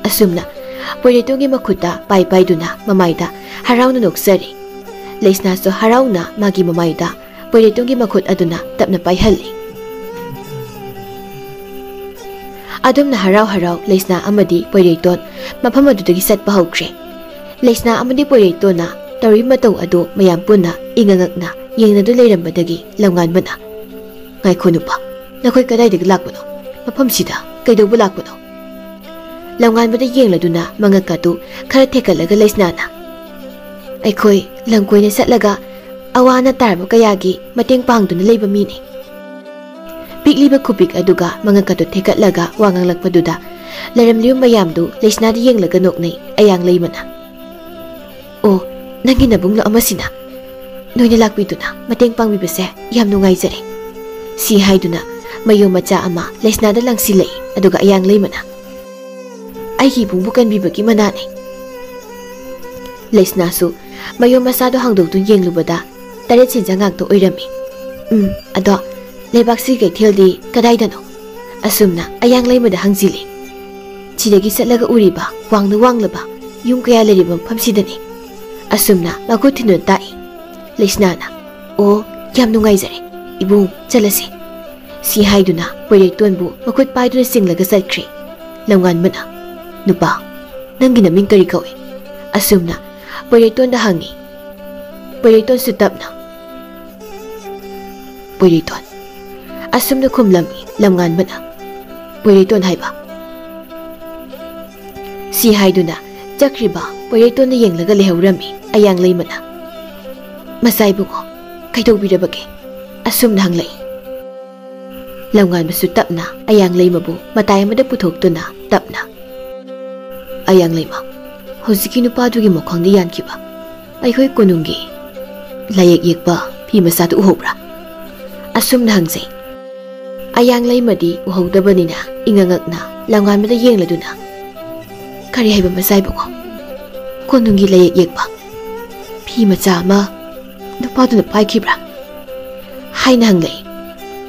asumna poireitongi makhuta paiduna mamaida harauna noksari Leisna so harauna magi mamaida poireitongi makhut aduna tapna paihali Adumna harau leisna amadi poireiton mafam adudagi satpa haukhre leisna amadi poireitona tari matau adu mayam punna ingangakna yengnadu leirambadagi langanbana ngaikhonu nakhoi kadaidagi lakpano mafamsida kaidaubu lakpano langanbada yengladuna mangakatu khara thekalaga leisnana Aikhoi langkoina satlaga awana tarba kayagi mateng pangduna leiba mini Pikliba khupik aduga mangakato thekatlaga wanganglakpaduda laramliu mayamdu leisnadi yenglaga noknai ayang leimana O nangi nabunglo amasina noina lakpiduna mateng pangbibase yam nungaijare si haiduna mayo macha ama leisnada langsilei aduga ayang leimana Aigi bungbukan bibagi manane Leisnasu mayo masado hangdokdun yenglubada taret sinjangakto oirami ado lebaksi keitheldi kadaidano asumna ayang leimada hangjili chidagi satlaga uriba wanglaba yung kaya leriba phamsidani asumna makuthinu tai leisnana o yam nungaijare ibung chalasi si haiduna poireitonbu makut paiduna singlaga satkri langanmana nupa nangi naming kari kawe asumna Poireiton da hangi Poireiton sutapna Poireiton Asumna kumlami lamngan bana Poireiton haiba Si haiduna jakriba Poireiton na yenglaga lehaurami ayang leimana Masay bungo kaidawbirabagi Asumna hanglay Lamngan basu tapna ayang leimabu matay amada puthokduna tapna ayang lema hojiki nupadugi mokhangdi yankiba aihoi konungi layek yekba phi masatu uhobra asum na hangzai ayang leimadi uhaudabanina ingangakna langan yengladuna kari haiba masai bugo konungi layek yekba phi macha ma nupaduna paikibra haina hanglei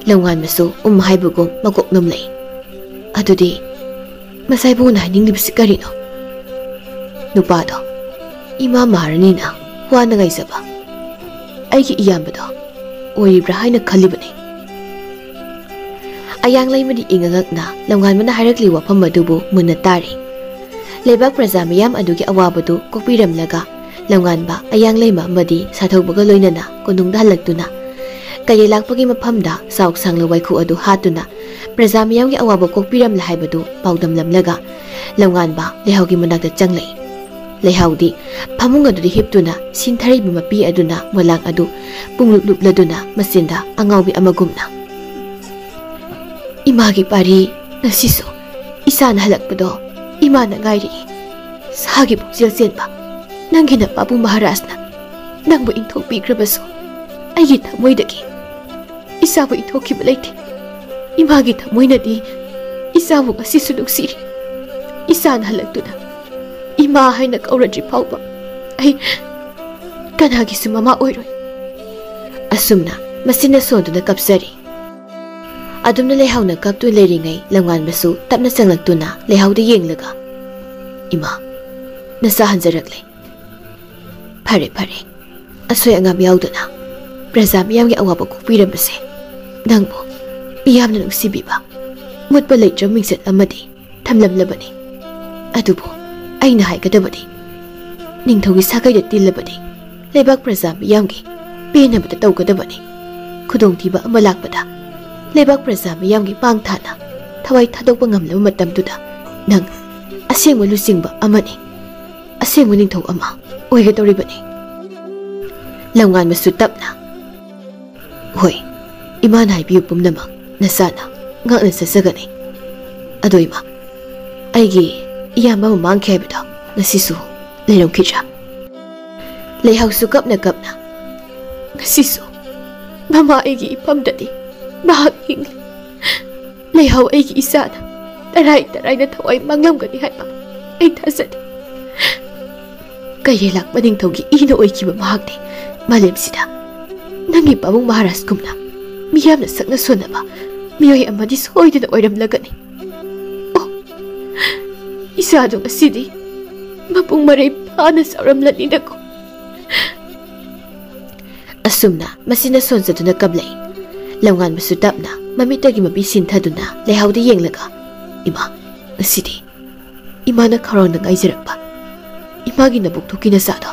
langan masu haibugo magok namlei adudi masai bu na ning libsi karino nupado ima maranina wana gaisaba aigi iyambado oibra haina khalibane ayang laimadi ingangakna langan mana harakli wafam madubu munna tari lebak praja miyam adugi awabadu kokpiramlaga langan ba ayang laima madi sathaubaga loinana konungda halaktuna kay lakpagi maphamda sauk sangla waikhu adu hatuna praja miyamgi awaba kokpiram la haibadu paudamlamlaga langan ba lehaugi manakta changlei lehaudi phamung adu hiptuna sinthari bimapi aduna malang adu punglupladuna masinda angaubi amagumna imagi pari nasiso isan halakpado imana gairi sagi bukjel senba nangina babu maharasna nangbu inthok bigrabaso aigi thamoidagi isabu ithoki balaiti imagi thamoinadi isabu asisu nuksiri isan halaktuna ima haina kaurajri phauba ai kanagi sumama oiroi asumna masina sonduna kapsari adumna lehauna kaptu leringai langan basu tapna sanglaktuna lehauda yenglaga ima nasa hanjarakle phare phare asoi angam yauduna praja miyamgi awaba kokpiramase nangbo miyamna nungsibiba mutba leitra mingset amadi thamlamlabani adubo aina haikadabadi ningthogi sakaida tillabadi lebak praja miyamgi penabada tawgadabani khudongthiba ama lakpada lebak praja miyamgi pangthana thawai thadokpa ngamlaba matamtuda nang asengma lusingba amani asengma ningthau ama oigadoribani langan masu tapna hoi iman haibiu pumnamak nasana ngakna sasagani adoima aigi iyamba mamang khaibada ngasisu leirom khija leihausu kapna ngasisu mama aigi ipamdadi bahak ing leihau aigi isana tarai na thawai manglamgani haiba ai thasadi kayelak maning thogi ina oikiba mahakni malemsida nangi pabung maharas kumna miyamna sakna sonaba miyoi amadi soiduna oiramlagani oh isadu asidi mapung maray pana sauramlani nako asumna masina sonsaduna kablay langan masutapna mamitagi mabisin thaduna lehawdi yenglaga ima asidi imana kharona ngaijarakpa imagi nabuktuki nasado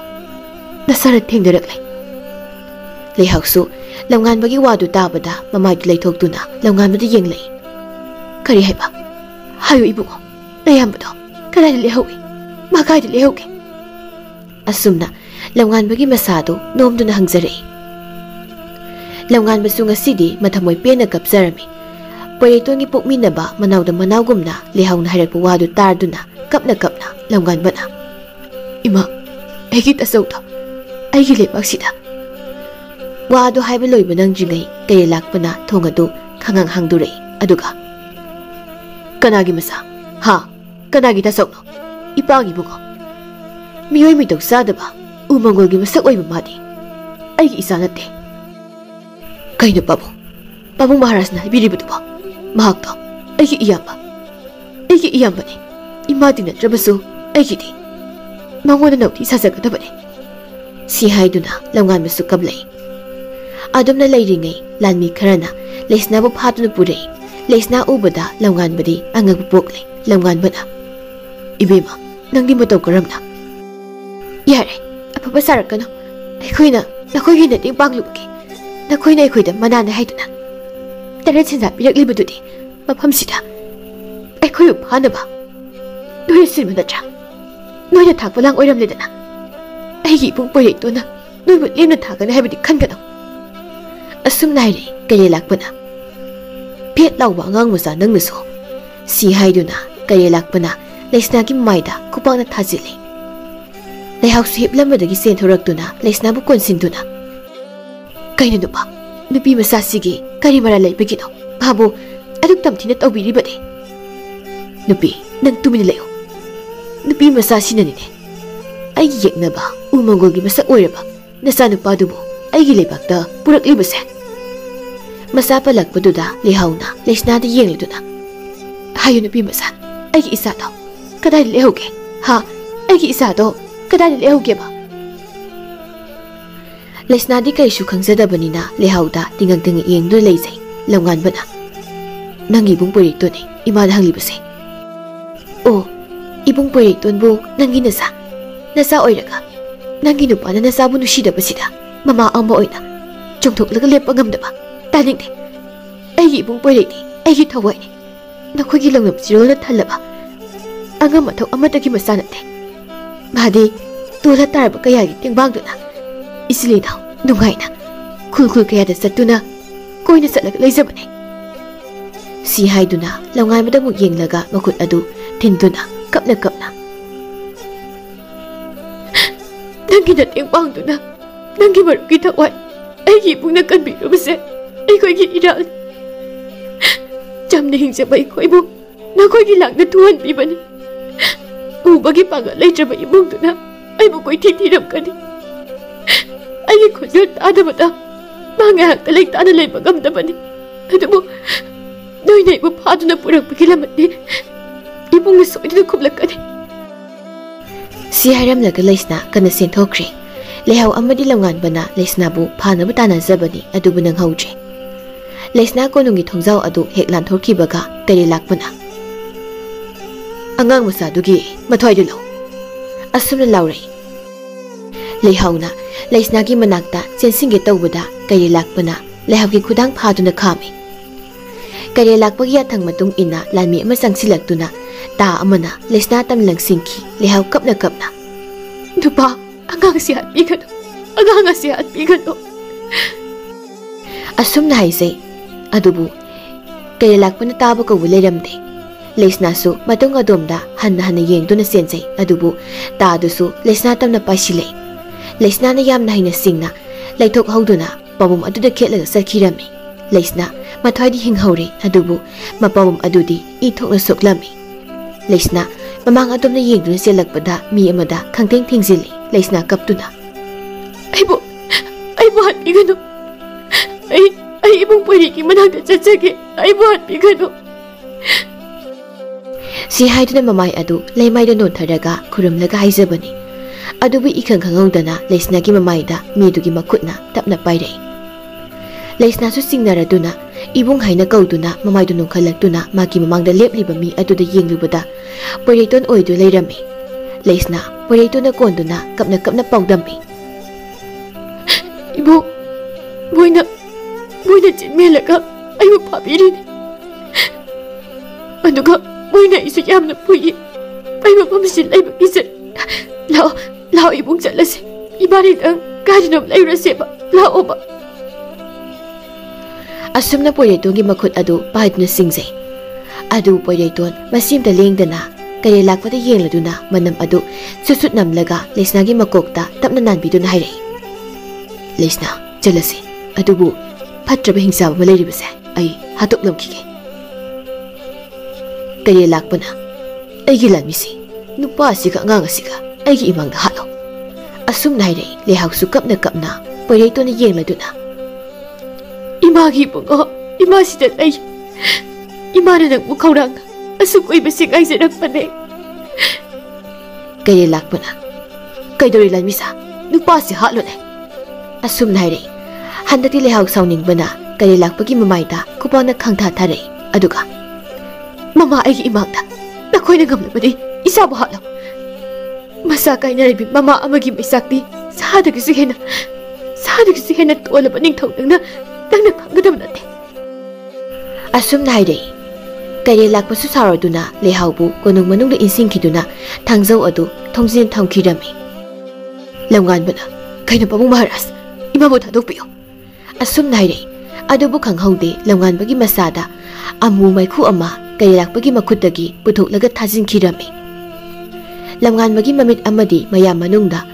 nasara thengdaraklay lehawsu langan bagi wadu tabada mamai leithoktuna langan bada yenglay kari haiba hayo ibugo layambado kalai lehawi magai lehawge asumna langan bagi masado nomduna hangzarei langan basu ngasidi mathamoy pena kapsarami poitongi pokminaba manawda manawgumna lehawna hairakpa wadu tarduna kapna langan bana ima aigi tasawta aigi lebaksida wado haiba loiba nangjingai kay lakpana thongadu khangang hangdurei aduga kanagi masa ha kanagi tasawno ipagi bugo miyoi mitok sadaba umangolgi masak oiba madi aigi isa natte kaino babu maharasna ibiribuduba mahakto aigi iyamba ni imadi natrabasu aigi di mangona nauti sasagadabani si haiduna langan masu kablay adumna leiringai lanmi kharana leisna bu phatuna purei leisna ubada langan badi angak pokle langan bana ibema nangdi mataw karamna yare apapa sarakano aikhoina nakhoigi na ting panglubki nakhoina aikhoida manana haiduna tare chinja piraklibududi mafamsida aikhoyu phanaba noya silmana cha noya thakpalang oiramledana aigi ipung poireitona noibu lemna thakana haibadi khangano asum nairi kay lakpana pet lawba ngang masa nang naso si haiduna kay lakpana Leisna's maida kupang na thazili. Leihausu hiplammadagi senthoragtuna Leisnabu konsinduna. Kaino nupa, nupi masasigi kari mara laibagino. Babu, aduk tamthina tawbiribane. Nupi, nang tumina layo. Nupi masasinanine. Ay yeknaba, umangolgi masak oiraba. Nasa nupadubo, ay gilibagda puraklibase. Masa palagpaduda lihauna Leisnada yengliduna. Hayo nupi masa, ay isa daw. Kaday lehoge, ha? Ay isa daw. Kaday lehoge ba? Leisnadi kaysu khangzadabanina lehauda tingang-tingang iyengdo leizay. Langan ba na? Nang ibong pweriton eh, imada hanglibase. Oh, ibong pweriton bo nang ginasa. Nasa oiraga. Nang ginupa na nasabu nushida ba sida? Mama ang maoy na. Chongtok-laga lepagam ba? Taning de. Ay ibong pweriti, ay gitaway ni. Nakoy gilang namsiro na talaba. Ang amataw amatagi masanate. Mahadi, tula taraba kaya gitingbang doon na. Isilinaw, nungay na. Kul-kul kaya da sa tuna. Koy na sa lagalay eh. Si hay doon na, laungay madamog yung laga makut adu, tinto na, kap na. Nang ginatingbang doon na. Nang gimarap kitaway. Ay gipong nagkanbiro base. Ay ko'y giiraan. Jam na hingsa ba iko'y mo. Na ko'y gilang na tuwan biba ni. Ubagi pangalay siya ba ibong doon na. Ay mo ko'y titiram ka ni. Ay ikonyo tada ba ta. Mga hangkalay tanalay magamdaman ni. Ano mo, noy na ibo pa na purang pagilamat ni. Ibong nasoy na kumlag ka ni. Si Hiram laga Leisna kana sentokri. Lehaw amadi langan ba na Leisnabu phana ba tanan zabani adubu nang haudre. Leisna ko nungi thongzaw adu heklan thorki baga kari lakpana. Angang masa dugi mathoy dulo. Asumna laurai. Lehaw na Leisna gi manakta sensinge tawbada kari lakpana lehaw gi khudang phaduna khami. Kari lakpagi athang matung ina lanmi ama sangsilaktuna ta amana Leisna tam lang singki lehaw kapna. Dupa angang si hatbigan. Angang si hatbigan. Asum na haisay. Adubu, kaya lakpa na tabo ka wala ramde. Leisna su matong adomda hana yeng do na sensay. Adubu, taado su Leisna tam na pasilay. Leisna na yam na hinasing na. Laytok hawdo na pabum adu da ketlaga sa kirami. Leisna mathoy di hinghawri. Adubu, mapabum adu di itok na suklami. Leisna mamang adom na yeng do na silagpada mi amada kangteng tingzili. Leisna kapto na. Ay bo hatbigan. Ay ibong pwede managda tsatsagi. Ay buhat bigano. Si Haydo na mamay adu laymay da non taraga kurumlaga haizabani. Adu bi ikang kangaw na Leisna gi mamay da midu gi makut na tap na payday. Leisna su singnara duna ibong hay na kaw duna mamay dunong kalak duna magi mamang da lepliba mi adu da yenglubada. Pwede ton oy do layrami. Leisna pwede ton na kondo na kap na pawdami. Ibo, boy na jinmelaga ay mapapirin. Ano ka, boy na iso yam na puyi. Ay mapamasil ay mag-isan. Lao ibong salas. Ibarin ang karinam lay raseba. Lao ba? Asum na pwede itong gimakot ado pahit na singzay. Ado pwede itong masim da leng da na. Kaya lakpa da yeng lado na manam ado. Susut namlaga Leisna gimakokta tap na nanbido na hayray. Leisna, jalasi. Ado bu. Patraba hingsa ba malayriba ay hatok lamkige. Kaya lakpa na. Ay gilan misi. Nupa siga nga siga. Ay giimang na halo. Asum na hayray lehaw su kap na. Pwede ito na yeng lado na. Imagi po nga. Imasi ay. Imana nang mukaurang. Asum ko'y basig ay sinagpanay. Kaya lakpa na. Kaya dorilan misa. Nupa si halo na. Asum na hayray. Handa ti lehaw sauning ba na kaya lakpagi mamayda kupang nagkangtataray. Aduga. Mama ay imagda. Nakoy nagamla ba di? Isa ba halaw? Masakay na rin mama amagi may sakti. Saan nagsihin na tuwala ba ning taunang na nagpangadam natin. Asum na hayday. Kaya lakpa susaro do na lehaw bu kunong manong na insing kido na tangzaw ado tongzin tangkirami. Laungan ba na? Kaya na pa mong maharas. Imabot hadok piyo. Asum na hayday. Ado bukang hawde laungan bagi masada amu may ku ama kaya lakpagi makutagi putok lagat tazin kirami. lamnganbagi mamit amadi mayam manungda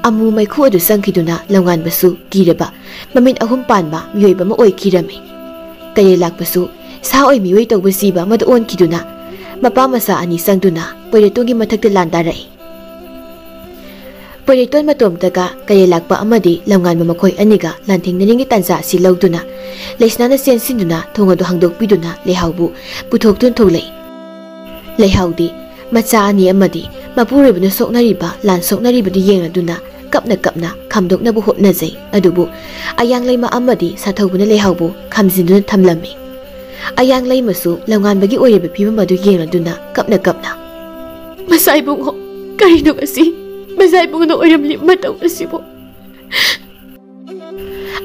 amu maikhu adu sangkiduna lamnganbasu kiraba mamit ahum panba miyoiba ma oikirami kayay lakbasu sa oy miyoy tawbasiba madoon kiduna mapa masa ani sangduna poiretongi mathakta landarai poireton matomtaga kayay lakpa amadi lamnganba makoy aniga lanthingnaringi tanza si lawduna leisnana sensinduna thongadu hangdokpiduna lehawbu puthokton tholei leihawdi macha ani amadi mapuribuna soknariba lan soknaribadu yengladuna kapna kapna khamdoknabu hotnajai adubu ayang leima amadi sathawbuna leihawbu khamjinduna thamlami ayang leimasu lamnganbagi oyeba phibam adu yengladuna kapna kapna masai bungo karino asi masai bungo no oyramli mataw asibo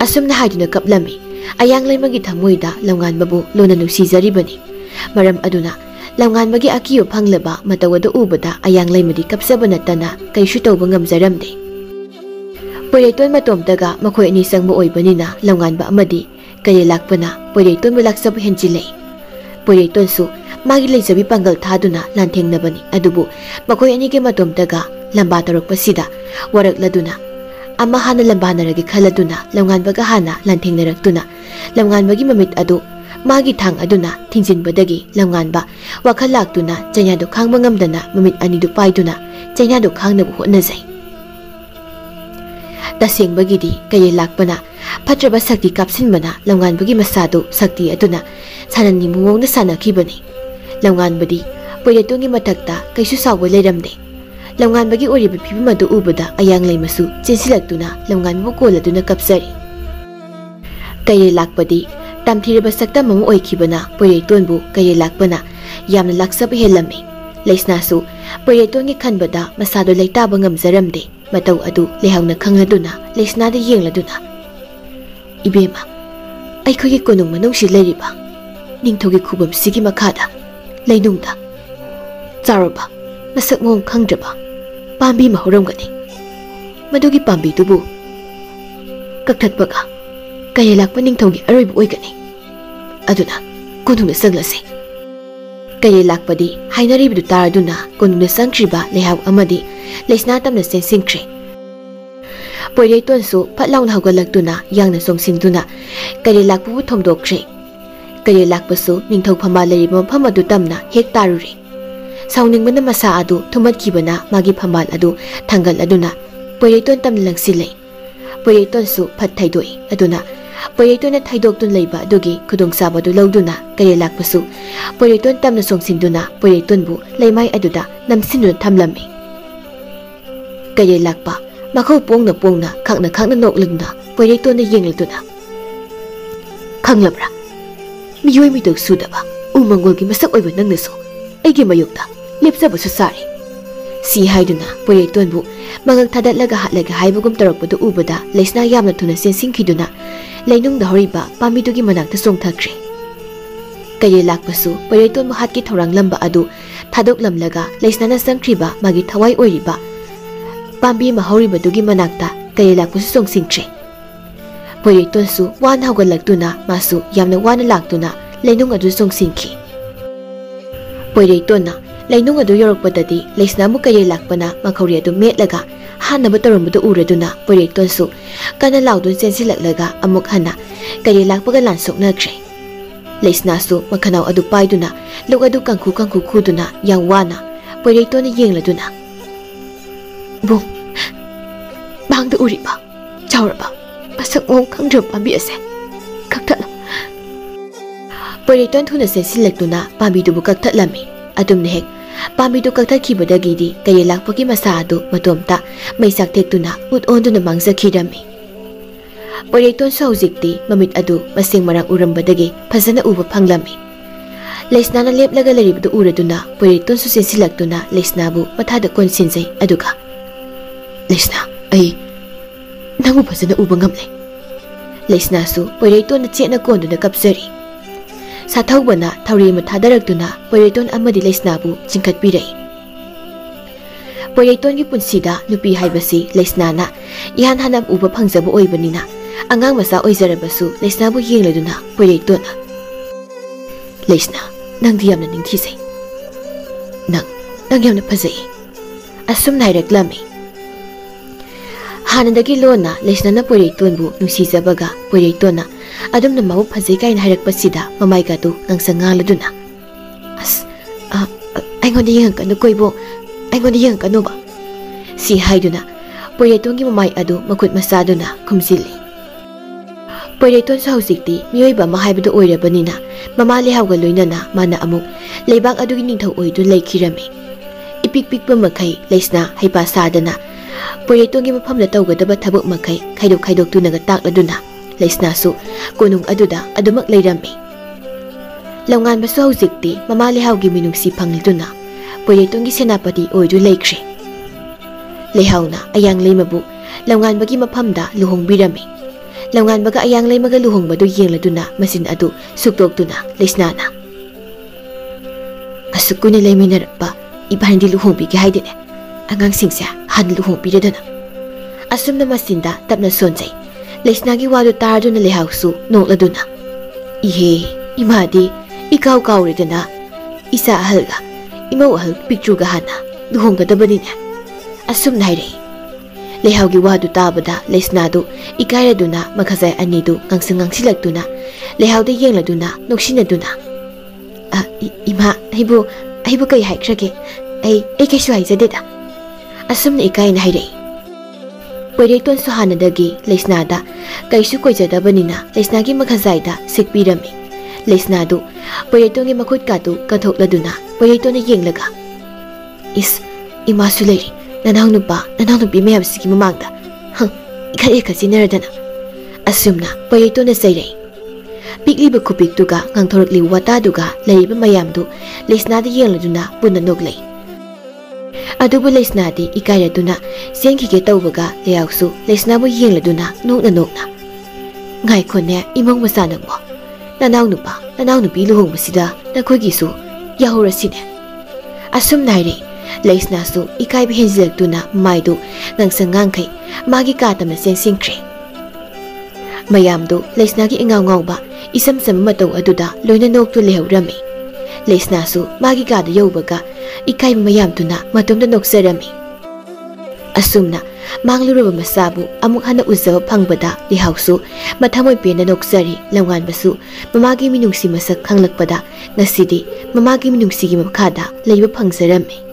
asumna haiduna kaplami ayang leimagi thamoida lamnganbabu lona nusizaribani maram aduna lamnganbagi akiyo phanglaba matawada ubada ayang leimadi kapsabana tana kaishu tawba ngamjaramde poireton matomtaga makhoi ani sangba oibanina lamnganba amadi kayay lakpana poireton bulaksab henjilei poireton su magi leijabi pangal thaduna lanthengnabani adubu makhoi ani ke matomtaga lamba tarokpasida warakladuna ama hana lambanaragi khaladuna lamnganbaga hana lanthengnaraktuna lamnganbagi mamit adu magi thang aduna thingjinbadagi lamnganba wakhal laktuna chainadu khangba ngamdana mamit anidu paiduna chainadu khangnabu hotnajai tasengbagidi kayay lakpana phatraba sakti kapsinbana lamnganbagi masadu sakti aduna sanani mungongna sanakhibani lamnganbadi poiretongi mathakta kaisu sawba leiramde lamnganbagi oriba phibam adu ubada ayang leimasu chensilaktuna lamnganbu koladuna kapsari kayay lakpadi tamthiraba sakta mamu oikhibana poiretonbu kayay lakpana yamna laksab helami leisnasu poiretongi khanbada masado leitaba ngamjaramde mataw adu lehawna khangladuna leisnada yengladuna ibema aikhogi konung manungsi leiriba ningthogi khubam sigi makhada leinungda charaba masak mong khangdraba pambi mahoramgani madugi pambi tubu kakthakpaga kayay lakpa ningthogi aroiba oigani aduna konungna sanglase kayay lakpadi hainaribadu taraduna konungna sangtriba lehaw amadi leisna tamna sensingkre poireitonsu phatlauna hawgalaktuna yangna songsinduna kayay lakpu thomdokre kayay lakpasu ningthau phama leriba mafam adu tamna hek taruri sauningbana masa adu thumatkibana magi phamal adu thangal aduna poireiton tamna langsilei poireitonsu phat thaidoi aduna poireitona thaidokton leiba adugi khudongsa badu lawduna kayay lakpasu poireiton tamna songsinduna poireitonbu leimai aduda namsinuna thamlami kayay lakpa makhau pongna khakna nokladuna poireitona yengladuna khanglabra miyoy mitok sudaba umangolgi masak oiba nangnaso aigi mayokta lepsabasu sari si haiduna poireitonbu mangak thadatlaga hatlaga haibugum tarakpadu ubada leisna yamna thuna sensingkhiduna leinungda horiba pamidugi manakta songthakre kayay lakpasu poireitonbu hatki thorang lamba adu thadoklamlaga leisnana sangkhriba magi thawai oiriba pambi mahoribadugi manakta kayay lakpasu songsingtre poireitonsu wan hawgalaktuna masu yamna wana laktuna leinung adu songsingki poireitonna leinung adu yorokpadadi leisnamu kayay lakpana makhori adu metlaga hanaba tarambadu uraduna poireitonsu kana laudun sensilaklaga amuk hana kayay lakpaga lansoknakre leisnasu makhanaw adu paiduna luk adu kangkhu khuduna yang wana poireitonna yengladuna bung bangda uriba chawraba masak mong khangdrab pambi ase kakthatla poireiton thuna sensilaktuna pambidubu kaktathlami adumna hek pambidu kaktakhibadagidi kayay lakpagi masa adu matomta maisak tektuna utonduna mangzakhirami poireiton saujikti mamit adu masing marang urambadagi phajana uba phanglami leisnana leplaga laribadu uraduna poireiton su sensilaktuna leisnabu mathada konsinjai aduga leisna ai nangu phajana uba ngamle leisnasu poireitonna chena konduna kapsari sathawbana thawri ma thadarakduna poireiton amadi leisnabu chingkhatpirai poireitongi punsida nupi haibasi leisnana ihan hanam uba phangjabu oibanina angang masa oijarabasu leisnabu yengladuna poireitona leisna nangdi yamna ningthisai nang yamna phajai asumna hairaklammi. Hanadagi lona Lesnana Poiraitonbu nungsijabaga Poiraitona adumna mabu phajai kaina hairakpasida mamai gadu ngangsa ngaladuna. As aingonda yengkanu koibo aingonda yengkanu ba. Si haiduna Poiraitongi mamai adu makut masaduna kumsili. Poiraiton sa hausikti miyoiba mahaibadu oirabanina mama lehawga loinana mana amuk leibak adugi ningthau oidu leikirami. Ipik-pikpa makai Lesna haipa sadana Poiraitongi mafamda tawgadaba thabuk makai khaidok tunaga takladuna Lesna su konung aduda adumak leirami. Lawngan basu hausikti mama lehawgi minungsi phangliduna Poiraitongi senapati oidu leikri. Lehawna ayang leimabu lawngan bagi mafamda luhongbirami. Lawngan baga ayang leimaga luhongbadu yengladuna masin adu sukdoktuna Lesnana. Asukuni leiminarpa ibahandi luhongbigi haidene angangsingse han luhongbiredana. Asumna masinda tapna sonjai Lesnagi wadu tarduna lehawsu nokladuna. Ihe imadi ikaw kawredana isa ahalga imaw ahal pictuga hana luhonggadabadine. Asumna hairei lehawgi wadu tabada Lesnadu ikairaduna makhazai anidu ngangsilagtuna lehawda yengladuna noksinaduna. Ima aibu kai haikrage ai kaisu haijadeda. Asumna ikaina hairei. Poiraiton su hanadagi Lesnada kaisu koijadabanina Lesnagi makhazaida sikpirami. Lesnadu Poiraitongi makhut katu kathokladuna Poiraitona yenglaga. Is imasu leiri nanaw nupi mayabsigi mamangda ikhare khasineradana. Asumna Poiraitona sairei. Pikliba khupiktuga ngangthorakli wataduga leiba mayamdu Lesnada yengladuna punna noklei. Adubu Lesnadi ikairaduna sengkhige tawbaga leyawsu Lesnabu yengladuna nokna. Ngaikone imong masanangmo nanaw nupi luhongbasida nakhoigisu yahorasine. Asum nairei Lesnasu ikaiba henjilaktuna maidu ngangsangankhai magi katamna sengsingkhre. Mayamdu Lesnagi ingawngawba isam mataw aduda loina noktu lehawrami. Lesnasu magi kada yawbaga ikaiba mayamtuna matumda noksarami. Asumna mangluraba masabu amuk hana uzaba phangbada lihawsu mathamoy pena noksari lawnganbasu mamagi minungsi masak khanglakpada ngasidi mamagi minungsigi makhada leiba phangjarami.